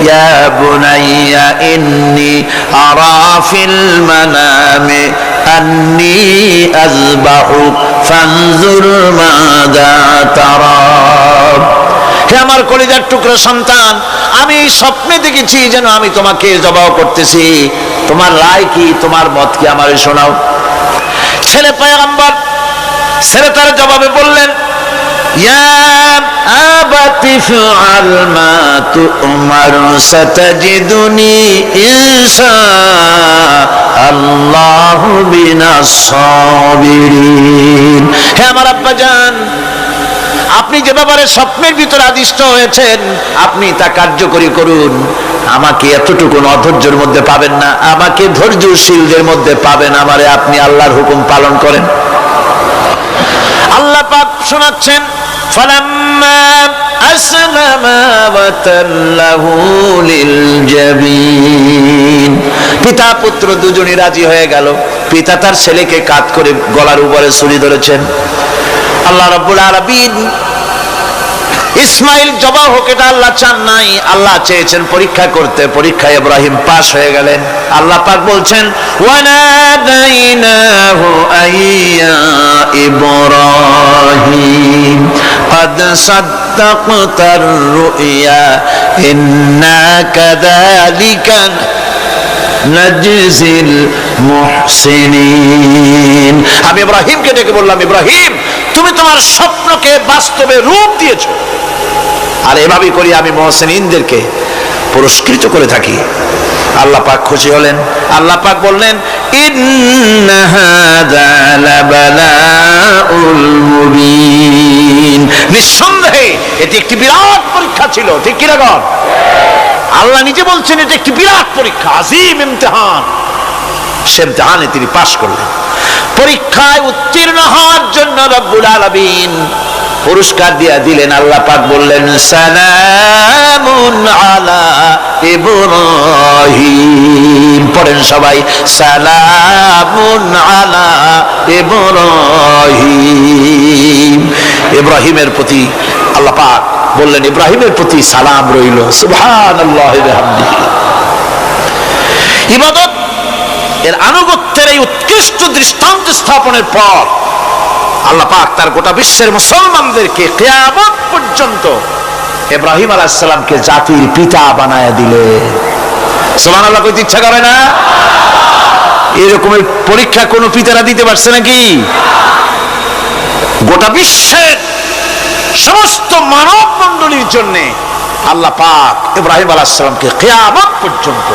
ইয়া বুনাইয়া ইন্নী আরা feel Manami আন্নী আযবাহুক ফানজুর মাযা তারা। হে আমার কলিজার টুকরা সন্তান, আমি স্বপ্নে দেখেছি যেন আমি তোমাকে জবাহ করতেছি, তোমার রায় কি, তোমার মত কি, আমারে শোনাও। ছেলে পয়গম্বর, ছেলে তার জবাবে বললেন, ইয়া আবাতি ফাআল মা তু'মার সাতাজিদুনি ইনশাআল্লাহু মিনাস সাবিরিন। হে আমার আব্বাজান, আপনি যে ব্যাপারে স্বপ্নের ভিতরে আদিষ্ট হয়েছেন আপনি তা কার্যকরী করুন। আমাকে এতটুকু অধৈর্যের মধ্যে পাবেন না, আমাকে ধৈর্যশীলদের মধ্যে পাবেন। আমারে আপনি আল্লাহর হুকুম পালন করেন। আল্লাহ পাক শোনাচ্ছেন, ফালাম্মা আসলামা ওয়া তাল্লাহু লিল জাবিন। পিতা পুত্র দুজনই রাজি হয়ে গেল। পিতা তার ছেলেকে কাঁধ করে গলার উপরে ছুরি ধরেছেন। আল্লাহ রাব্বুল আলামিন ইসমাইল জবাহ হোক এটা আল্লাহ চান নাই, আল্লাহ চেয়েছেন পরীক্ষা করতে। পরীক্ষায় ইব্রাহিম পাস হয়ে গেলেন। আল্লাহ পাক বলছেন, ওয়ানাদাইনাহু আইয়া ইব্রাহিম قد صدقت الرؤيا إنا كذلك نجزي المحسنين। আমি ইব্রাহিমকে ডেকে বললাম, ইব্রাহিম তুমি তোমার স্বপ্নকে বাস্তবে রূপ দিয়েছো, আর এভাবেই করি আমি মুহসিনদেরকে পুরস্কৃত করে থাকি। আল্লাহ পাক খুশি হলেন। আল্লাহ পাক বললেন, ইন্না হাযা লাবালাউল মুবিন। নিঃসন্দেহে এটি একটি বিরাট পরীক্ষা ছিল, ঠিক কি না? আল্লাহ নিজে বলছেন এটা একটি বিরাট পরীক্ষা, আজিম ইমতিহান। সে ইমতিহানে তিনি পাশ করলেন। পরীক্ষায় উত্তীর্ণ হওয়ার জন্য রব্বুল আলামিন পুরস্কার দিয়ে দিলেন। আল্লাহ পাক বললেন, সালামুন আলা ইব্রাহিম। পড়েন সবাই, সালামুন আলা ইব্রাহিম। ইব্রাহিমের প্রতি আল্লাহ পাক বললেন, ইব্রাহিমের প্রতি সালাম রইল। সুবহানাল্লাহি ওয়া বিহামদিহি। ইবাদত এর আনুগত্যের এই উৎকৃষ্ট দৃষ্টান্ত স্থাপনের পর আল্লাহ পাক তার গোটা বিশ্বের মুসলমানদেরকে কিয়ামত পর্যন্ত ইব্রাহিম আলাইহিস সালামকে জাতির পিতা বানায়া দিলেন। সুবহানাল্লাহ কইতে ইচ্ছা করে না? এরকমের পরীক্ষা কোন পিতারা দিতে পারছে নাকি? গোটা বিশ্বের সমস্ত মানব মণ্ডলীর জন্য আল্লাহ পাক ইব্রাহিম আলাইহিস সালামকে কিয়ামত পর্যন্ত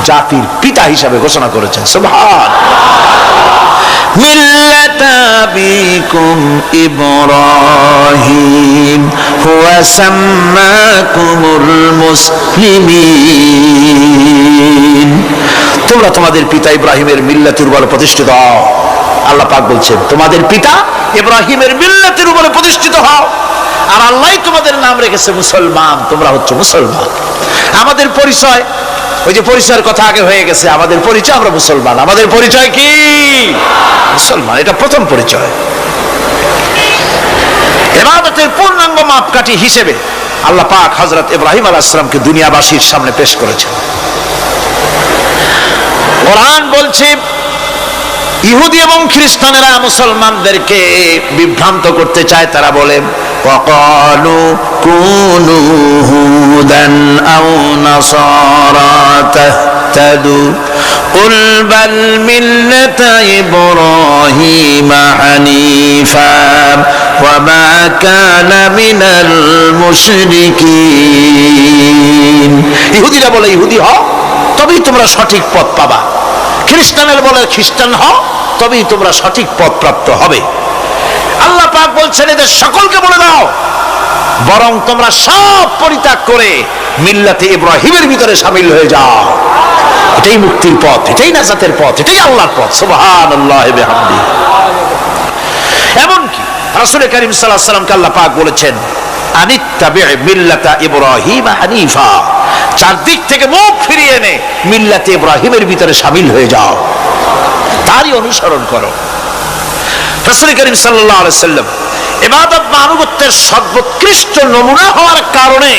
জাতির পিতা হিসাবে ঘোষণা করেছেন। সুবহানাল্লাহ। মিল্লাতা আবিকুম ইব্রাহিম হুয়া সাম্মাকুমুল মুসলিমিন। তোমরা তোমাদের পিতা ইব্রাহিমের মিল্লাতের উপর প্রতিষ্ঠিত হও। আল্লাহ পাক বলছেন, তোমাদের পিতা ইব্রাহিমের মিল্লাতের উপরে প্রতিষ্ঠিত হও, আর আল্লাহ তোমাদের নাম রেখেছে মুসলমান। তোমরা হচ্ছে মুসলমান। আমাদের পরিচয়, ওই যে পরিচয়ের কথা আগে হয়ে গেছে, আমাদের পরিচয় আমরা মুসলমান। আমাদের পরিচয় কি? মুসলমান। এটা প্রথম পরিচয়। ইবাদতের পূর্ণাঙ্গ মাপকাঠি হিসেবে আল্লাহ পাক হযরত ইব্রাহিম আলাইহিস সালামকে দুনিয়াবাসীর সামনে পেশ করেছেন। কোরআন বলছে, ইহুদি এবং খ্রিস্টানেরা মুসলমানদেরকে বিভ্রান্ত করতে চায়। তারা বলে, ওয়াকালু কুনু হুদান আও নাসারা তাহতাদু কুল বাল মিল্লাতা ইব্রাহিমা হানিফা ওয়া মা কানা মিনাল মুশরিকিন। ইহুদিরা বলে ইহুদি হও, তবেই তোমরা সঠিক পথ পাবা। খ্রিস্টানেরা বলে খ্রিস্টান হও, তবেই তোমরা সঠিক পথ প্রাপ্ত হবে। আল্লাহ পাক বলছেন, এদের সকলকে বলে দাও, বরং তোমরা সব পরিত্যাগ করে মিল্লাতে ইব্রাহিমের ভিতরে শামিল হয়ে যাও। এটাই মুক্তির পথ, এটাই নাজাতের পথ, এটাই আল্লাহর পথ। সুবহানাল্লাহি ওয়া বিহামদিহি। এমনকি রাসূল কারীম সাল্লাল্লাহু আলাইহি ওয়াসাল্লামকে আল্লাহ পাক বলেছেন, আনিত্তাবি মিল্লাতা ইব্রাহিম হানিফা। চারদিক থেকে মুখ ফিরিয়ে এনে মিল্লাতে ইব্রাহিমের ভিতরে শামিল হয়ে যাও, তারই অনুসরণ করো। রাসূল কারীম সাল্লাল্লাহু আলাইহি ওয়াসাল্লাম ইবাদত বা আনুগত্যের সর্বোৎকৃষ্ট নমুনা হওয়ার কারণে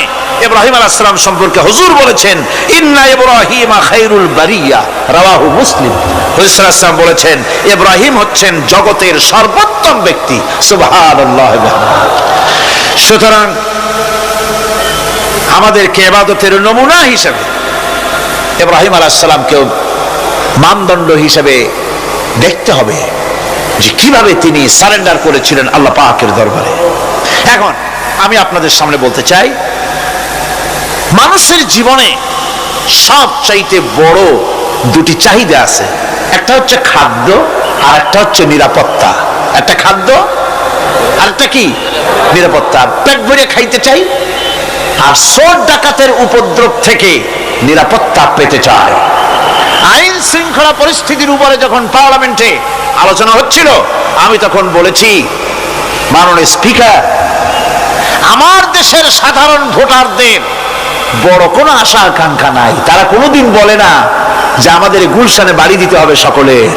ইব্রাহিম আলাইহিস সালাম সম্পর্কে হুজুর বলেছেন, ইন্না ইব্রাহিমা খায়রুল বারিয়া, রাওয়াহু মুসলিম। হুজুর সাল্লাল্লাহু আলাইহি ওয়াসাল্লাম বলেছেন ইব্রাহিম হচ্ছেন জগতের সর্বোত্তম ব্যক্তি। সুবহানাল্লাহ। সুতরাং আমাদেরকে ইবাদতের নমুনা হিসেবে ইব্রাহিম আলাইহিস সালামকেও মানদণ্ড হিসেবে দেখতে হবে যে কিভাবে তিনি সারেন্ডার করেছিলেন আল্লাহ পাকের দরবারে। এখন আমি আপনাদের সামনে বলতে চাই, মানুষের জীবনে সবচাইতে বড় দুটি চাহিদা আছে, একটা হচ্ছে খাদ্য আর একটা হচ্ছে নিরাপত্তা। একটা খাদ্য আর একটা কি নিরাপত্তা। পেট ভরে খাইতে চাই আর চোর ডাকাতের উপদ্রব থেকে নিরাপত্তা পেতে চায়। আইন শৃঙ্খলা পরিস্থিতির উপরে যখন পার্লামেন্টে আলোচনা হচ্ছিল, আমি তখন বলেছি, মাননীয় স্পিকার, আমার দেশের সাধারণ ভোটারদের বড় কোনো আশা আকাঙ্ক্ষা নাই। তারা কোনোদিন বলে না যে আমাদের গুলশানে বাড়ি দিতে হবে সকলের,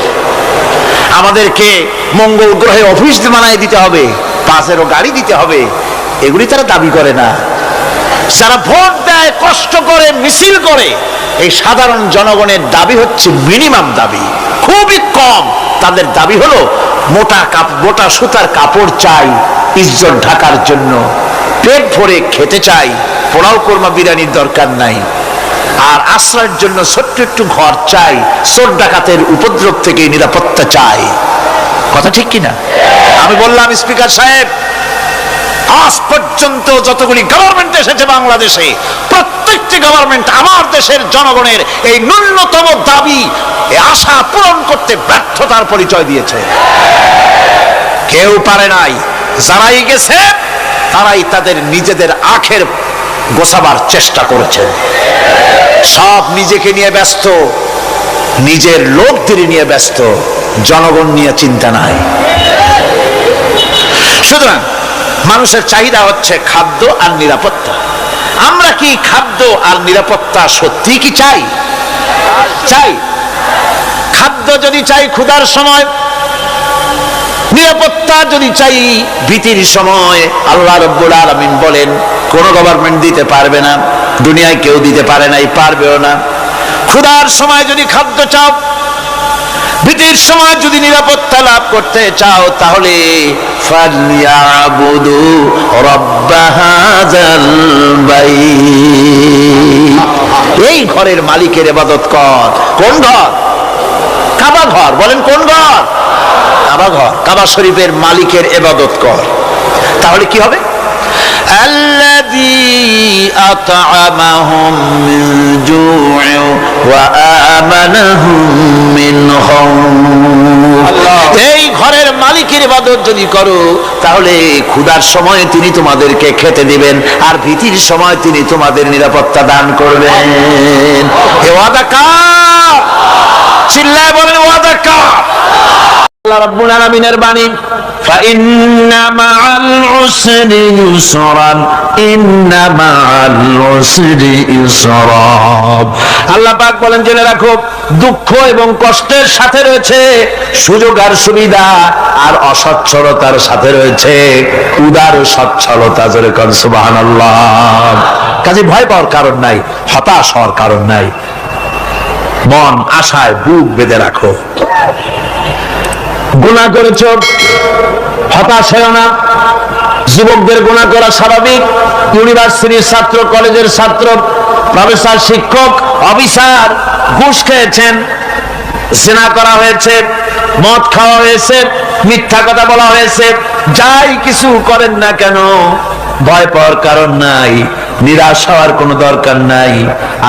আমাদেরকে মঙ্গল গ্রহে অফিস বানায় দিতে হবে, পাঁচেরও গাড়ি দিতে হবে, এগুলি তারা দাবি করে না। যারা ভোট দেয়, কষ্ট করে, মিছিল করে, এই সাধারণ জনগণের দাবি হচ্ছে মিনিমাম দাবি, খুবই কম। তাদের দাবি হলো মোটা সুতার কাপড় চাই ইজ্জত ঢাকার জন্য, পেট ভরে খেতে চাই, পোলাও কোরমা বিরিয়ানির দরকার নাই, আর আশ্রয়ের জন্য ছোট্ট একটু ঘর চাই, চোর ডাকাতের উপদ্রব থেকে নিরাপত্তা চাই। কথা ঠিক কিনা? আমি বললাম, স্পিকার সাহেব, আজ পর্যন্ত যতগুলি গভর্নমেন্ট এসেছে বাংলাদেশে, প্রত্যেকটি গভর্নমেন্ট আমার দেশের জনগণের এই ন্যূনতম দাবি, এই আশা পূরণ করতে ব্যর্থতার পরিচয় দিয়েছে। কেউ পারে নাই। যারাই গেছে তারাই তাদের নিজেদের আখের গোছাবার চেষ্টা করেছে। সব নিজেকে নিয়ে ব্যস্ত, নিজের লোকদের নিয়ে ব্যস্ত, জনগণ নিয়ে চিন্তা নাই। সুতরাং মানুষের চাহিদা হচ্ছে খাদ্য আর নিরাপত্তা। আমরা কি খাদ্য আর নিরাপত্তা সত্যি কি চাই? চাই। খাদ্য যদি চাই ক্ষুধার সময়, নিরাপত্তা যদি চাই ভীতির সময়, আল্লাহ রাব্বুল আলামিন বলেন কোন গভর্নমেন্ট দিতে পারবে না, দুনিয়ায় কেউ দিতে পারে নাই, পারবেও না। ক্ষুধার সময় যদি খাদ্য চাও, ভীতির সময় যদি নিরাপত্তা লাভ করতে চাও, তাহলে ফালইয়াবুদু রাব্ব হাযাল বাইত, এই ঘরের মালিকের ইবাদত কর। কোন ঘর? কাবা ঘর। বলেন কোন ঘর? কাবা ঘর। কাবা শরীফের মালিকের ইবাদত কর। তাহলে কি হবে? আল্লাযী আত'আমাহুম মিন জু'in ওয়া আমানাহুম মিন খাউফ। এই ঘরের মালিকের ইবাদত যদি করো, তাহলে ক্ষুধার সময় তিনি তোমাদেরকে খেতে দিবেন, আর ভীতির সময় তিনি তোমাদের নিরাপত্তা দান করবেন। এ ওয়াদা কার? চিল্লায় বলেন ওয়াদা কার? আল্লাহ রাব্বুল আলামিনের বাণী, ফাইন্না মাআল উসরি ইউসরান, ইন্না মাআল উসরি ইউসরা। আল্লাহ পাক বলেন, জেনে রাখো, দুঃখ এবং কষ্টের সাথে রয়েছে সুযোগ আর সুবিধা, আর অসচ্ছলতার সাথে রয়েছে উদার সচ্ছলতা। জোরে কোন সুবহানাল্লাহ। কাজে ভয় পাওয়ার কারণ নাই, হতাশ হওয়ার কারণ নাই। মন আশায় বুক বেঁধে রাখো। গুনাহ করেছো, হতাশ হয়ো না। যুবকদের গুনাহ করা স্বাভাবিক। ইউনিভার্সিটির ছাত্র, কলেজের ছাত্র, প্রফেসর, শিক্ষক, অফিসার ঘুষ খেয়েছেন, জিনা করা হয়েছে, মদ খাওয়া হয়েছে, মিথ্যা কথা বলা হয়েছে, যাই কিছু করেন না কেন, ভয় পাওয়ার কারণ নাই, নিরাশ হওয়ার কোনো দরকার নাই।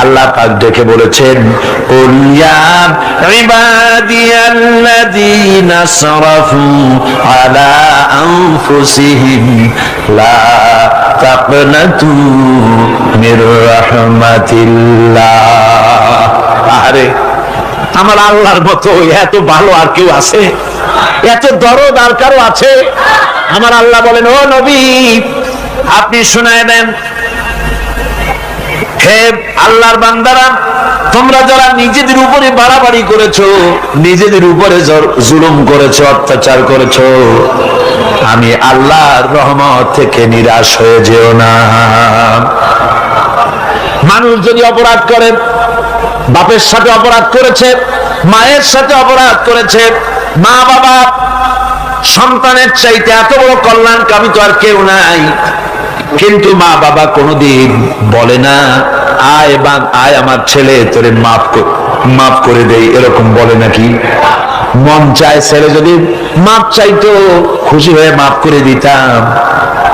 আল্লাহ পাক ডেকে বলেছেন, কুল ইয়া ইবাদিয়াল্লাযীনা আসরাফু আলা আনফুসিহিম লা তাকনাতু মির রাহমাতিল্লাহ। আরে আমার আল্লাহর মতো এত ভালো আর কেউ আছে? এত দরদ আর কারো আছে? আমার আল্লাহ বলেন, ও নবী, আপনি শুনায় দেন, হে আল্লাহর বান্দারা, তোমরা যারা নিজেদের উপরে বাড়াবাড়ি করেছো, নিজেদের উপরে জুলুম করেছো, অত্যাচার করেছো, আমি আল্লাহর রহমত থেকে নিরাশ হয়ে যেও না। যদি অপরাধ করে, বাপের সাথে অপরাধ করেছে, মায়ের সাথে অপরাধ করেছে, মা বাবা সন্তানের চাইতে এত বড় কল্যাণকামী তো আর কেউ নাই, কিন্তু মা বাবা কোনোদিন বলে না আয় আয় আমার ছেলে তোরে মাফ করে দেই, এরকম বলে নাকি? মন চায় ছেলে যদি মাপ চাইতো খুশি হয়ে মাফ করে দিতাম,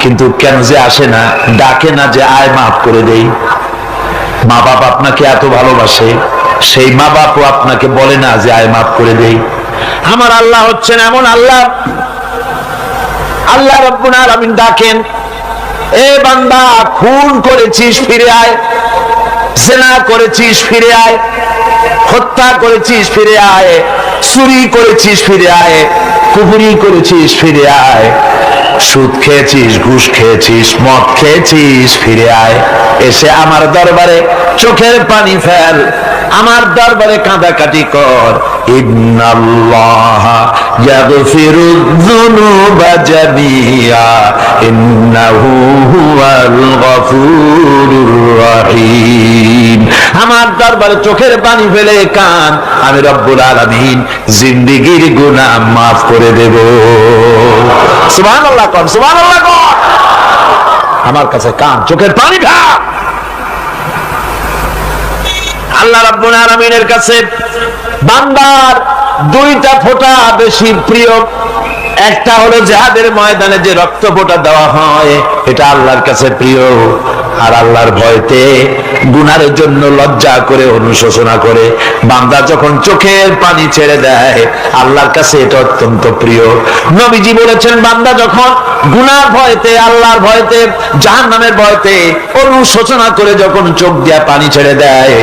কিন্তু কেন যে আসে না, ডাকে না যে আয় মাফ করে দেই। মা বাপ আপনাকে এত ভালোবাসে, সেই মা বাপও আপনাকে বলে না যে আয় মাফ করে দেই। আমার আল্লাহ হচ্ছেন এমন আল্লাহ, আল্লাহ রাব্বুল আলামিন ডাকেন, এ বান্দা খুন করেছিস ফিরে আয়, জিনা করেছিস ফিরে আয়, হত্যা করেছিস ফিরে আয়, চুরি করেছিস ফিরে আয়, কুফরি করেছিস ফিরে আয়, সুদ খেয়েছিস, ঘুষ খেয়েছিস, মদ খেয়েছিস ফিরে আয়, এসে আমার দরবারে চোখের পানি ফেল, আমার দরবারে কাঁদাকাটি কর। ইন্নাল্লাহা ইয়াগফিরুয যুনুবা জামিআ ইন্নাহু হুয়াল গফুরুর রহিম। আমার দরবারে চোখের পানি ফেলে কান, আমি রব্বুল আলামিন জিন্দেগীর গুনাহ মাফ করে দেব। সুবহানাল্লাহ কোন, সুবহানাল্লাহ কোন। আমার কাছে কান, চোখের পানি ঢাল। আল্লাহ রাব্বুল আলামিনের কাছে বান্দার দুইটা ফোঁটা বেশি প্রিয়, একটা হলো জিহাদের ময়দানে যে রক্ত ফোঁটা দেওয়া হয়, এটা আল্লাহর কাছে প্রিয়, আর আল্লাহর ভয়তে গুনাহের জন্য লজ্জা করে অনুশোচনা করে বান্দা যখন চোখের পানি ছেড়ে দেয়, আল্লাহর কাছে এটা অত্যন্ত প্রিয়। নবীজি বলেছেন, বান্দা যখন গুনার ভয়তে, আল্লাহর ভয়তে, জাহান্নামের ভয়তে অনুশোচনা করে যখন চোখ দিয়া পানি ছেড়ে দেয়,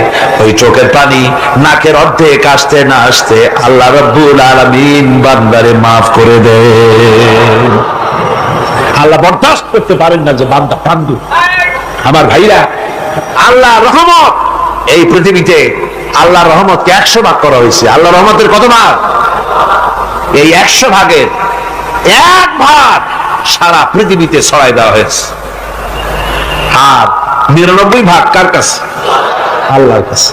ওই চোখের পানি নাকের অর্ধেক আসতে না আসতে আল্লাহ রাব্বুল আলামিন বান্দারে মাফ করে দেয়। আল্লাহ বরদাস্ত করতে পারেন না যে বান্দা কান্দু। আমার ভাইরা, আল্লাহ রহমত, এই পৃথিবীতে আল্লাহ রহমতকে 100 ভাগ করা হয়েছে। আল্লাহ রহমতের কত ভাগ? এই 100 ভাগের 1 ভাগ সারা পৃথিবীতে ছড়াই দেওয়া হয়েছে, আর 99 ভাগ কার কাছে? আল্লাহর কাছে।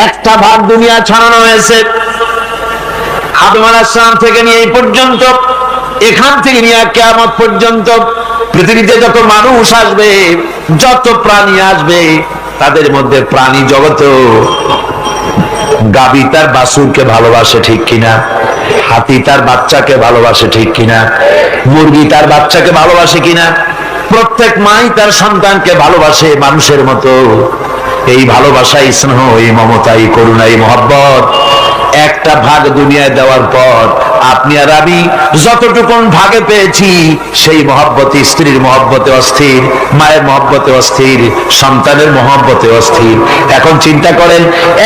একটা ভাগ দুনিয়া ছড়ানো হয়েছে আদম আলাইহিস সালাম থেকে নিয়ে এই পর্যন্ত, এখান থেকে নিয়ে কিয়ামত পর্যন্ত পৃথিবীতে যত মানুষ আসবে, যত প্রাণী আসবে, তাদের মধ্যে প্রাণী জগতেও গাভী তার বাছুরকে ভালোবাসে ঠিক কিনা, হাতি তার বাচ্চাকে ভালোবাসে ঠিক কিনা, মুরগি তার বাচ্চাকে ভালোবাসে কিনা, প্রত্যেক মাই তার সন্তানকে ভালোবাসে মানুষের মতো। এই ভালোবাসা, এই স্নেহ, এই মমতা, এই করুণা, এই মহব্বত একটা ভাগ দুনিয়ায় দেওয়ার পর আপনি আর আমি যতটুকুন ভাগে পেয়েছি, সেই মহব্বতে, স্ত্রীর মহব্বতে অস্থির, মায়ের মহব্বতে অস্থির, সন্তানের মহব্বতে অস্থির। এখন চিন্তা করেন,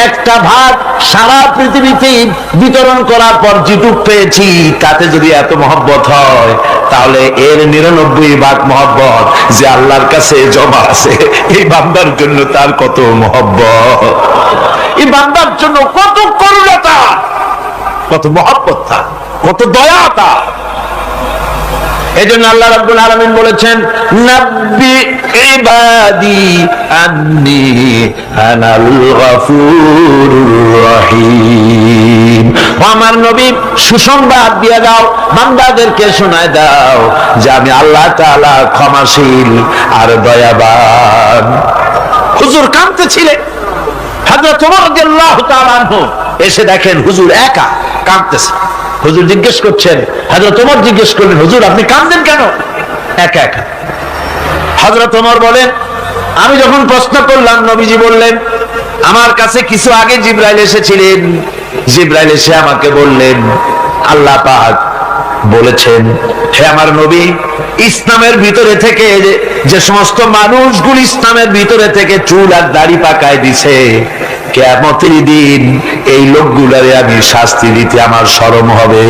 একটা ভাগ সারা পৃথিবীতে বিতরণ করার পর যেটুক পেয়েছি, তাতে যদি এত মহব্বত হয়, তাহলে এর 99 ভাগ মহব্বত যে আল্লাহর কাছে জমা আছে, এই বান্দার জন্য তার কত মহব্বত, এই বান্দার জন্য কত করুণতা, কত মহব্বত, কত দয়াতা। এজন্য আল্লাহ রাব্বুল আলামিন বলেছেন, নাব্বি ইবাদি আন্নী আনাল গফুরুর রহিম। আমার নবী সুসংবাদ দিয়ে দাও, বান্দাদেরকে শোনায় দাও যে আমি আল্লাহ তাআলা ক্ষমাশীল আর দয়াবান। হুজুর কাঁদতেছিলেন, হযরত ওমর রাদিয়াল্লাহু তাআলা আনহু এসে দেখেন হুজুর একা কাঁদতেছে। হুজুর জিজ্ঞেস করছেন, হযরত ওমর জিজ্ঞেস করলেন, হুজুর আপনি কাঁদেন কেন একা একা? হযরত ওমর বলেন, আমি যখন প্রশ্ন করলাম, নবীজি বললেন, আমার কাছে কিছু আগে জিবরাইল এসেছিলেন, জিবরাইল এসে আমাকে বললেন, আল্লাহ পাক বলেছেন, হে আমার নবী, ইসলামের ভিতরে থেকে যে সমস্ত মানুষগুলো ইসলামের ভিতরে থেকে চুল আর দাড়ি পাকায় দিছে, কিয়ামতের দিন এই লোকগুলারে আমি শাস্তি দিতে আমার শরম হবে।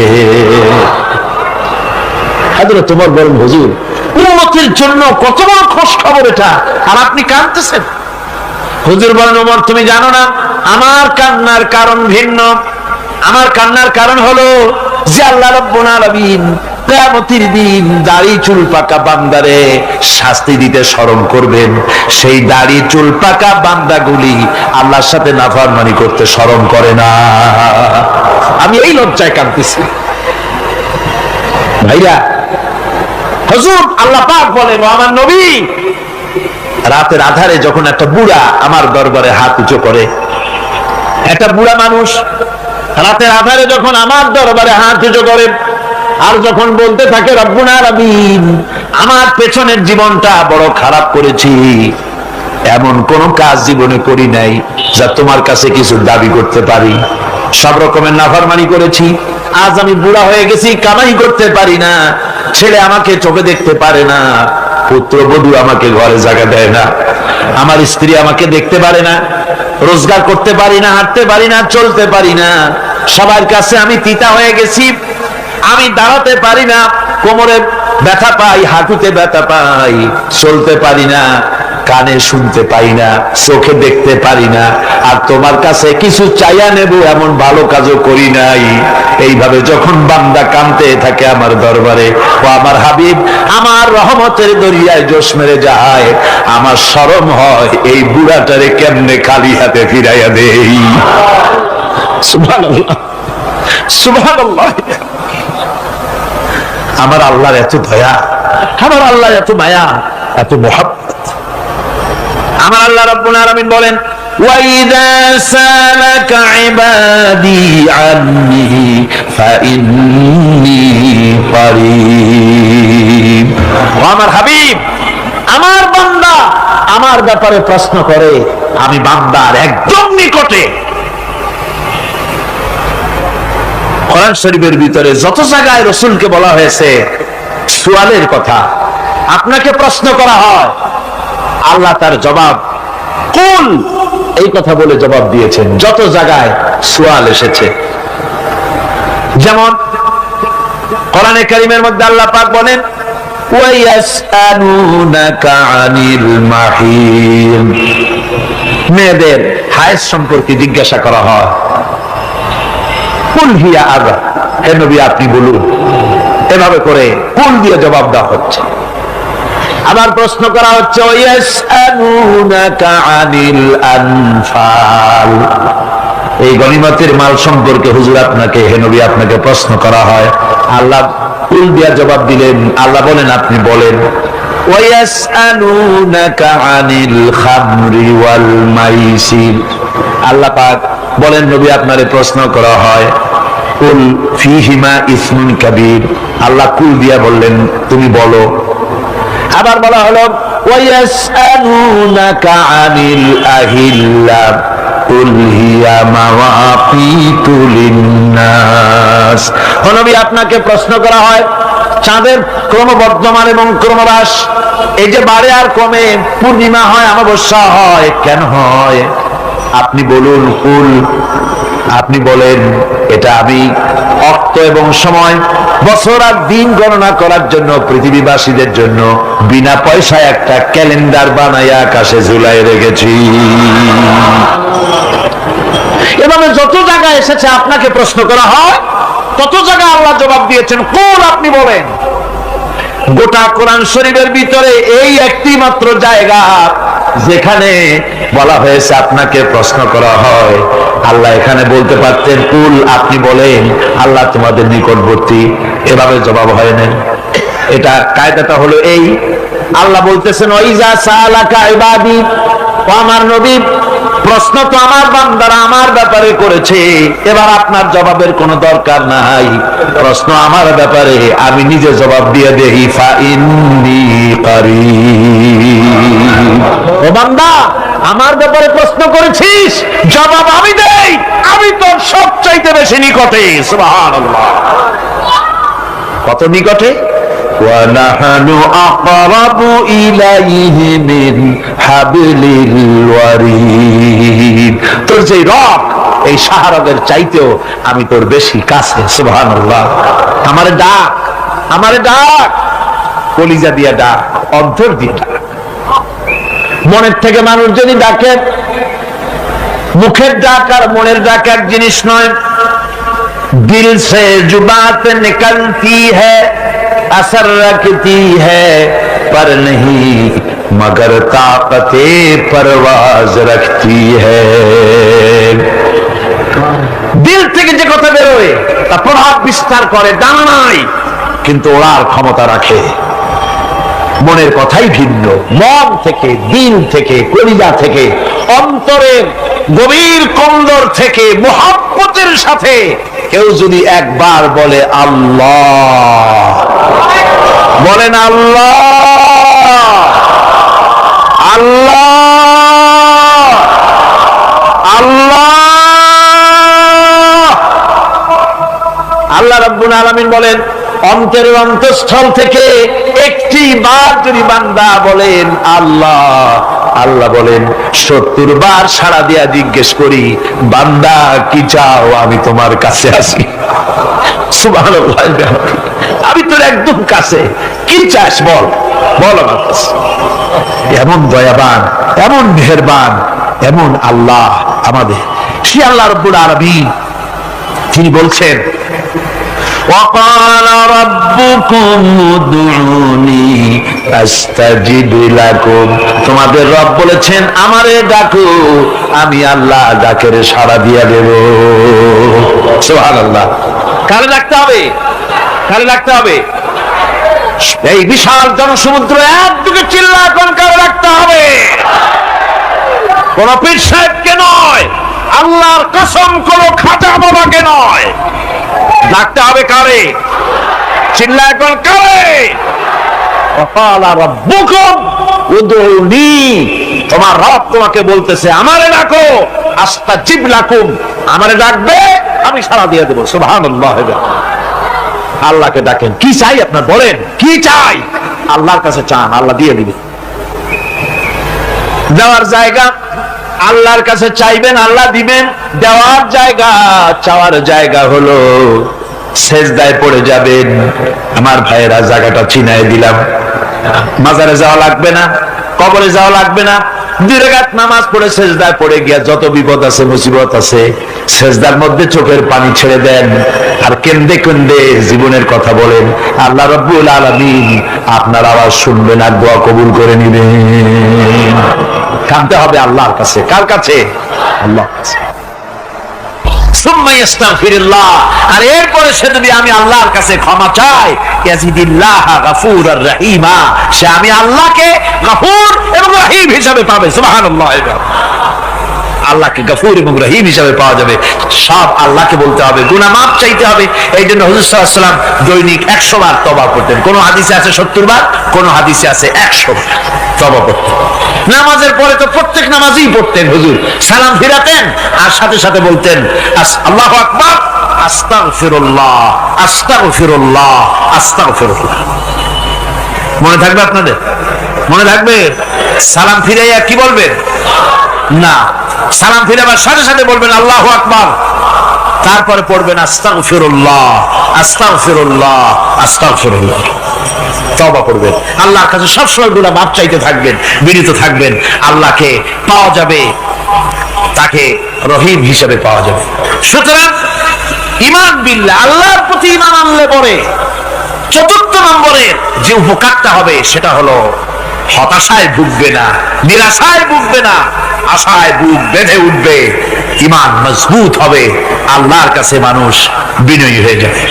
হযরত ওমর বলেন, হুজুর উম্মতের জন্য কত বড় খুশ খবর এটা, আর আপনি কাঁদতেছেন। হুজুর বলেন, ওমর তুমি জানো না, আমার কান্নার কারণ ভিন্ন। আমার কান্নার কারণ হলো যে আল্লাহ রাব্বুল আলামিন কিয়ামতের দিন দাড়ি চুল পাকা বান্দারে শাস্তি দিতে স্মরণ করবেন, সেই দাড়ি চুল পাকা বান্দাগুলি আল্লাহর সাথে নাফরমানি করতে স্মরণ করে না। আমি এই লজ্জায় কাঁদতেছি ভাইরা। হুজুর আল্লাহ পাক বলেন, আমার নবী, রাতের আধারে যখন একটা বুড়া আমার দরবারে হাত উঁচু করে, একটা বুড়া মানুষ রাতের আধারে যখন আমার দরবারে হাত উঁচু করে আর যখন বলতে থাকে, রব্বুল আলামিন, আমার পেছনের জীবনটা বড় খারাপ করেছি, এমন কোন কাজ জীবনে করি নাই যা তোমার কাছে কিছু দাবি করতে পারি, সব রকমের নাফরমানি করেছি, আজ আমি বুড়া হয়ে গেছি, কামাই করতে পারি না, ছেলে আমাকে চোখে দেখতে পারে না, পুত্রবধূ আমাকে ঘরে জায়গা দেয় না, আমার স্ত্রী আমাকে দেখতে পারে না, রোজগার করতে পারি না, হাঁটতে পারি না, চলতে পারি না, সবার কাছে আমি তিতা হয়ে গেছি, আমি দাঁড়াতে পারি না, কোমরে ব্যথা পাই, হাঁটুতে ব্যথা পাই, চলতে পারি না, কানে শুনতে পাই না, চোখে দেখতে পারি না, আর তোমার কাছে কিছু চাইয়া নেব এমন ভালো কাজও করি নাই। এইভাবে যখন বান্দা কাঁদতে থাকে আমার দরবারে, ও আমার হাবিব আমার রহমতের দরিয়ায় জোশ মেরে যায়, আমার শরম হয় এই বুড়াটারে কেমনে খালি হাতে ফিরাইয়া দেই। সুবহানাল্লাহ, সুবহানাল্লাহ। আমার আল্লাহর এত দয়া, আমার আল্লাহর এত মায়া, এত মহব্বত। আমার আল্লাহ রাব্বুল আলামিন বলেন, ওয়াইদা সালাকা ইবাদি আন্নি ফাইন্নী করিব। ও আমার হাবিব, আমার বান্দা আমার ব্যাপারে প্রশ্ন করে, আমি বান্দার একদম নিকটে। কোরআন শরীফের ভিতরে যত জায়গায় রাসূলকে বলা হয়েছে সুয়ালের কথা, আপনাকে প্রশ্ন করা হয়, আল্লাহ তার জবাব কুল এই কথা বলে জবাব দিয়েছেন। যত জায়গায় সুয়াল এসেছে, যেমন কোরআনে কারীমের মধ্যে আল্লাহ পাক বলেন, ওয়ায়াসআলুনাকা আনিল মাহিদ, মেয়েদের হায়েজ সম্পর্কে জিজ্ঞাসা করা হয়, কুল হিয়া আযা, হে নবী আপনি বলুন। এভাবে করে কুল দিয়ে জবাব দেওয়া হচ্ছে। আবার প্রশ্ন করা হচ্ছে, ওয়ায়াসআলুনাকা আনিল আনফাল, এই গনিমতের মাল সম্পর্কে হুজুর আপনাকে, হে নবী আপনাকে প্রশ্ন করা হয়। আল্লাহ কুল দিয়ে জবাব দিলেন, আল্লাহ বলেন আপনি বলেন। ওয়ায়াসআলুনাকা আনিল খামরি ওয়াল মাইসির, আল্লাহ পাক বলেন নবী আপনারে প্রশ্ন করা হয়, কুল ফীহিমা ইসমুন কাবীর, আল্লাহ কুল দিয়া বললেন তুমি বলো। আবার বলা হলো, ওয়ায়াসআলুনাকা আনিল আহিল্লা কুল হিয়া মাওয়াকিতু লিন্নাস, ও নবী আপনাকে প্রশ্ন করা হয় চাঁদের ক্রমবর্ধমান এবং ক্রমহ্রাস, এই যে বাড়ে আর কমে, পূর্ণিমা হয় অমাবস্যা হয়, কেন হয় আপনি বলুন। কুল, আপনি বলেন এটা আমি অক্ত এবং সময়, বছর আর দিন গণনা করার জন্য পৃথিবীবাসীদের জন্য বিনা পয়সায় একটা ক্যালেন্ডার বানাইয়া আকাশে ঝুলাই রেখেছি। এভাবে যত জায়গায় এসেছে আপনাকে প্রশ্ন করা হয়, তত জায়গায় আল্লাহ জবাব দিয়েছেন কুল আপনি বলেন। গোটা কোরআন শরীফের ভিতরে এই একটি মাত্র জায়গা যেখানে বলা হয়েছে আপনাকে প্রশ্ন করা হয়, আল্লাহ এখানে বলতে পারতেন কুল আপনি বলেন, আল্লাহ তোমাদের নিকটবর্তী, এভাবে জবাব হয় না। এটা কায়দাটা হলো এই, আল্লাহ বলতেছেন ওয়াইজা সালাকা ইবাদি, ও আমার নবী প্রশ্ন তো আমার বান্দারা আমার ব্যাপারে করেছে, এবার আপনার জবাবের কোনো দরকার নাই, প্রশ্ন আমার ব্যাপারে আমি নিজে জবাব দিয়ে দেই, ফাইন্নী করিব। ও বান্দা আমার ব্যাপারে প্রশ্ন করেছিস, জবাব আমি দেই, আমি তোর সবচাইতে বেশি নিকটে। সুবহানাল্লাহ, কত নিকটে? وَنَحْنُ أَقْرَبُ إِلَيْهِ مِنْ حَبْلِ الْوَرِيدِ, তোর যে রগ এই শাহরগের চাইতেও আমি তোর বেশি কাছে। সুবহানাল্লাহ, আমারে ডাক, আমারে ডাক, কলিজা দিয়া ডাক, অন্তর দিয়ে ডাক। মনের থেকে মানুষ যদি ডাকে, মুখের ডাক আর মনের ডাক এক জিনিস নয়। দিল সে জুবাত নিকলতি হ্যায় असर रखती है पर नहीं मगर ताकते परवाज रखती है। দিল থেকে যে কথা বেরোয় তা প্রভাব বিস্তার করে, ডানা নাই কিন্তু ওড়ার ক্ষমতা রাখে। মনের কথাই ভিন্ন, মন থেকে, দিল থেকে, কলিজা থেকে, অন্তরের গভীর কন্দর থেকে মুহাব্বতের সাথে কেউ যদি একবার বলে আল্লাহ, বলেন আল্লাহ আল্লাহ আল্লাহ, আল্লাহ রাব্বুল আলামিন বলেন অন্তরের অন্তঃস্থল থেকে একটি বার যদি বান্দা বলেন আল্লাহ, আল্লাহ বলেন 70 বার সাড়া দিয়া জিজ্ঞেস করি বান্দা কি চাও, আমি তোমার কাছে আসি। সুবহানাল্লাহ, আমি তোর একদম কাছে, কি চাস বল, বল আমার কাছে। এমন দয়াবান, এমন মেহেরবান, এমন আল্লাহ আমাদের। সে আল্লাহ রাব্বুল আলামিন তিনি বলছেন وقال ربكم ادعوني استجب لكم, তোমাদের রব বলেছেন আমারে ডাকো, আমি আল্লাহ ডাকের সাড়া দিয়া দেব। সুবহানাল্লাহ। কারে ডাকতে হবে? কারে ডাকতে হবে? এই বিশাল জনসমুদ্র একদিকে চিল্লা এখন কারে ডাকতে হবে? কোন পীর সাহেবকে নয়, আল্লাহর কসম কোন খাজা বাবাকে নয়, ডাকতে হবে কারে? চিল্লা এখন কারে? ওয়াকালা রাব্বুকুম উদউনি, তোমার রব তোমাকে বলতেছে আমারে ডাকো, আস্তাজিব লাকুম, আমারে ডাকবে আমি সাড়া দিয়ে দেব। সুবহানাল্লাহ। আল্লাহকে ডাকেন, কি চাই আপনার বলেন, কি চাই? আল্লাহর কাছে চান, আল্লাহ দিয়ে দিবে। দেওয়ার জায়গা আল্লাহর কাছে চাইবেন, আল্লাহ দিবেন। দেওয়ার জায়গা, চাওয়ার জায়গা হলো সেজদায় পড়ে যাবেন। আমার ভাইয়েরা জায়গাটা চিনাই দিলাম। মাজারে যাওয়া লাগবে না, কবরে যাওয়া লাগবে না, 2 রাকাত নামাজ পড়ে সেজদায় পড়ে গিয়া যত বিপদ আছে মুসিবত আছে সেজদার মধ্যে চোখের পানি ছেড়ে দেন আর কেন্দে কেন্দে জীবনের কথা বলেন। আল্লাহ রাব্বুল আলামিন আপনার আওয়াজ শুনবেন আর দোয়া কবুল করে নিবেন। কাঁদতে হবে আল্লাহর কাছে। কার কাছে? আল্লাহর কাছে। সুম্মা ইস্তাগফিরুল্লাহ, আর এরপরে সে যদি আমি আল্লাহর কাছে ক্ষমা চাই, ইয়াজিদিল্লাহ গফুরুর রহিমা, সে আমি আল্লাহকে গফুর এবং রহিম হিসাবে পাবে। সুবহানাল্লাহ। আল্লাহকে গফুর এবং রহিম হিসাবে পাওয়া যাবে। সব আল্লাহকে বলতে হবে, গুনাহ মাফ চাইতে হবে। এই জন্য হুজুর সাল্লাল্লাহু আলাইহি ওয়াসাল্লাম দৈনিক 100 বার তওবা করতেন। কোন হাদিসে আছে 70 বার, কোন হাদিসে আছে 100 বার তওবা করতেন। নামাজের পরে তো প্রত্যেক নামাজই পড়তেন হুজুর, সালাম ফিরাতেন আর সাথে সাথে বলতেন আল্লাহু আকবার, আস্তাগফিরুল্লাহ আস্তাগফিরুল্লাহ আস্তাগফিরুল্লাহ। মনে থাকবে আপনাদের? মনে থাকবে? সালাম ফিরাইয়া কি বলবেন? না, সালাম ফিরাবার সাথে সাথে বলবেন আল্লাহু আকবার, তারপরে পড়বেন আস্তাগফিরুল্লাহ আস্তাগফিরুল্লাহ আস্তাগফিরুল্লাহ। তওবা করবেন, আল্লাহর কাছে সবসময় গুনাহ মাফ চাইতে থাকবেন, বিনীত থাকবেন। আল্লাহকে পাওয়া যাবে, তাকে রহিম হিসেবে পাওয়া যাবে। সুতরাং ঈমান বিল্লাহ, আল্লাহর প্রতি ঈমান আনলে পরে 4 নম্বরের যে উপকারটা হবে সেটা হলো হতাশায় ভুগবে না, নিরাশায় ভুগবে না, আশায় বুক বেঁধে উঠবে, ঈমান মজবুত হবে, আল্লাহর কাছে মানুষ বিনয়ী হয়ে যাবে।